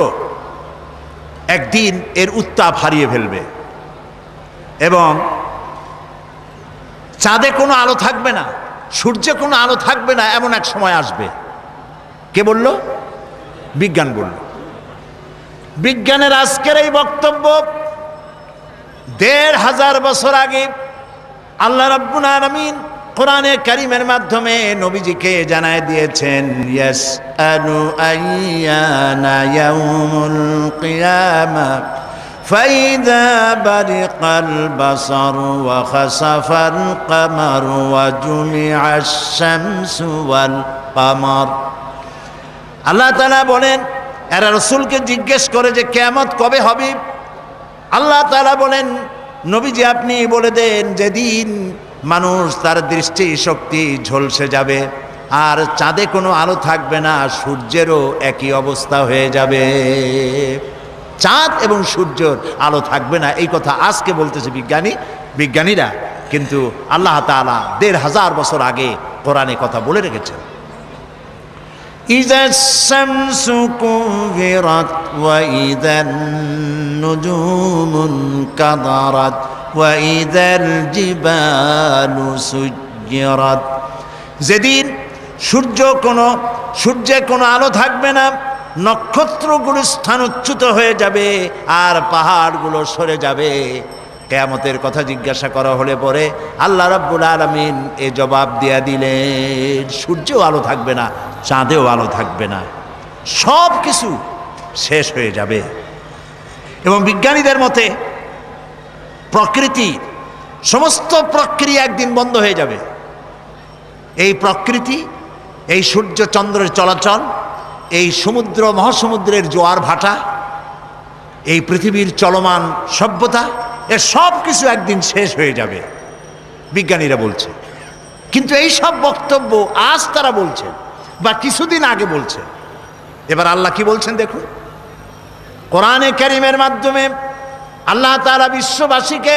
একদিন এর উত্তাপ হারিয়ে ফেলবে এবং চাঁদে কোনো আলো থাকবে না, সূর্যে কোনো আলো থাকবে না, এমন এক সময় আসবে। কে বলল? বিজ্ঞান বলল। বিজ্ঞানের আজকের এই বক্তব্য ১৫০০ বছর আগে আল্লাহ রাব্বুল আলামিন কোরআনে কারীমের মাধ্যমে নবীজিকে জানায় দিয়েছেন, ইয়াসআলু আইয়ানা ইয়াউমুল কিয়ামা ফাইদা বারিকাল বাসার ওয়া খাসাফাল কামার ওয়া জুমিআশ শামসু ওয়াল কামার। আল্লাহ তাআলা বলেন, এরা রাসূলকে জিজ্ঞেস করে যে কিয়ামত কবে হবে। আল্লাহ তাআলা বলেন, নবীজি আপনি বলে দেন যেদিন মানুষ তার দৃষ্টি শক্তি ঝলসে যাবে আর চাঁদে কোনো আলো থাকবে না, সূর্যেরও একই অবস্থা হয়ে যাবে। চাঁদ এবং সূর্যের আলো থাকবে না, এই কথা আজকে বলতেছে বিজ্ঞানীরা, কিন্তু আল্লাহ তাআলা ১৫০০ বছর আগে কোরআনে কথা বলে রেখেছেন। ইযাস শামসু কুবিরাত ওয়া ইযান নুজুমুন কাদারাত ওয়া ইযাল জিবালু সুজ্জিরাত। যেদিন সূর্যে কোনো আলো থাকবে না, নক্ষত্রগুলো স্থানচ্যুত হয়ে যাবে আর পাহাড়গুলো সরে যাবে। কিয়ামতের কথা জিজ্ঞাসা করা হলে পরে আল্লাহ রাব্বুল আলামিন এ জবাব দিয়া দিলেন, সূর্যেও আলো থাকবে না, চাঁদেও আলো থাকবে না, সব কিছু শেষ হয়ে যাবে। এবং বিজ্ঞানীদের মতে প্রকৃতি সমস্ত প্রক্রিয়া একদিন বন্ধ হয়ে যাবে। এই প্রকৃতি, এই সূর্য চন্দ্রের চলাচল, এই সমুদ্র মহাসমুদ্রের জোয়ার ভাটা, এই পৃথিবীর চলমান সভ্যতা, এর সব কিছু একদিন শেষ হয়ে যাবে, বিজ্ঞানীরা বলছে। কিন্তু এই সব বক্তব্য আজ তারা বলছেন বা কিছুদিন আগে বলছেন। এবার আল্লাহ কি বলছেন দেখুন, কোরআনে কারীমের মাধ্যমে আল্লাহ তাআলা বিশ্ববাসীকে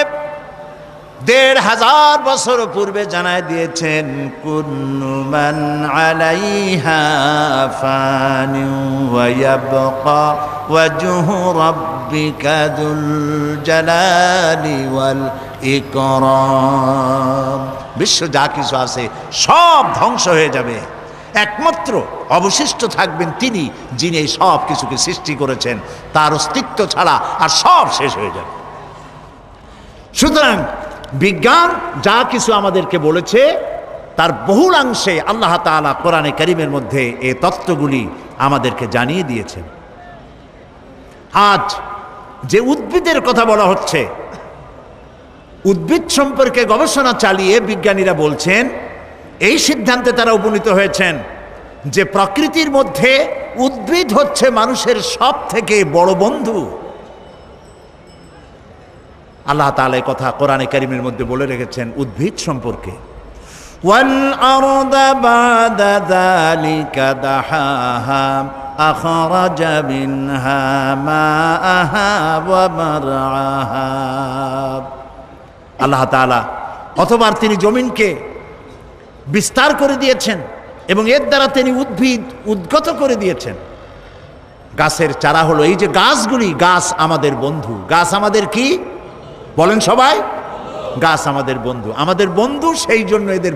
১৫০০ বছর পূর্বে জানায় দিয়েছেন, কুল্লু মান আলাইহা ফানি ওয়া ইয়াবকা ওয়াজহু রাব্বিকা যুল জালালি ওয়াল ইকরাম। বিশ্ব যা কিছু আছে সব ধ্বংস হয়ে যাবে, একমাত্র অবশিষ্ট থাকবেন তিনি, যিনি এই সব কিছুকে সৃষ্টি করেছেন। তার অস্তিত্ব ছাড়া আর সব শেষ হয়ে যাবে। সুতরাং বিজ্ঞান যা কিছু আমাদেরকে বলেছে তার বহুলাংশে আল্লাহ তাআলা কোরআনে কারীমের মধ্যে এই তত্ত্বগুলি আমাদেরকে জানিয়ে দিয়েছেন। আজ যে উদ্ভিদের কথা বলা হচ্ছে, উদ্ভিদ সম্পর্কে গবেষণা চালিয়ে বিজ্ঞানীরা বলছেন, এই সিদ্ধান্তে তারা উপনীত হয়েছেন যে প্রকৃতির মধ্যে উদ্ভিদ হচ্ছে মানুষের সব থেকে বড় বন্ধু। আল্লাহ তাআলা এই কথা কোরআনে কারীমের মধ্যে বলে রেখেছেন উদ্ভিদ সম্পর্কে। ওয়াল আরদা বাদা যালিকা দাহাহা আখরাজা মিনহা মাআহা ওয়া মারআহা। আল্লাহ তাআলা অতঃপর তিনি জমিনকে বিস্তার করে দিয়েছেন এবং এর দ্বারা তিনি উদ্ভিদ উদ্গত করে দিয়েছেন। গাছের চারা হলো এই যে গাছগুলি, গাছ আমাদের বন্ধু। গাছ আমাদের কি বলেন সবাই? গাছ আমাদের বন্ধু। আমাদের বন্ধু, সেই জন্য এদের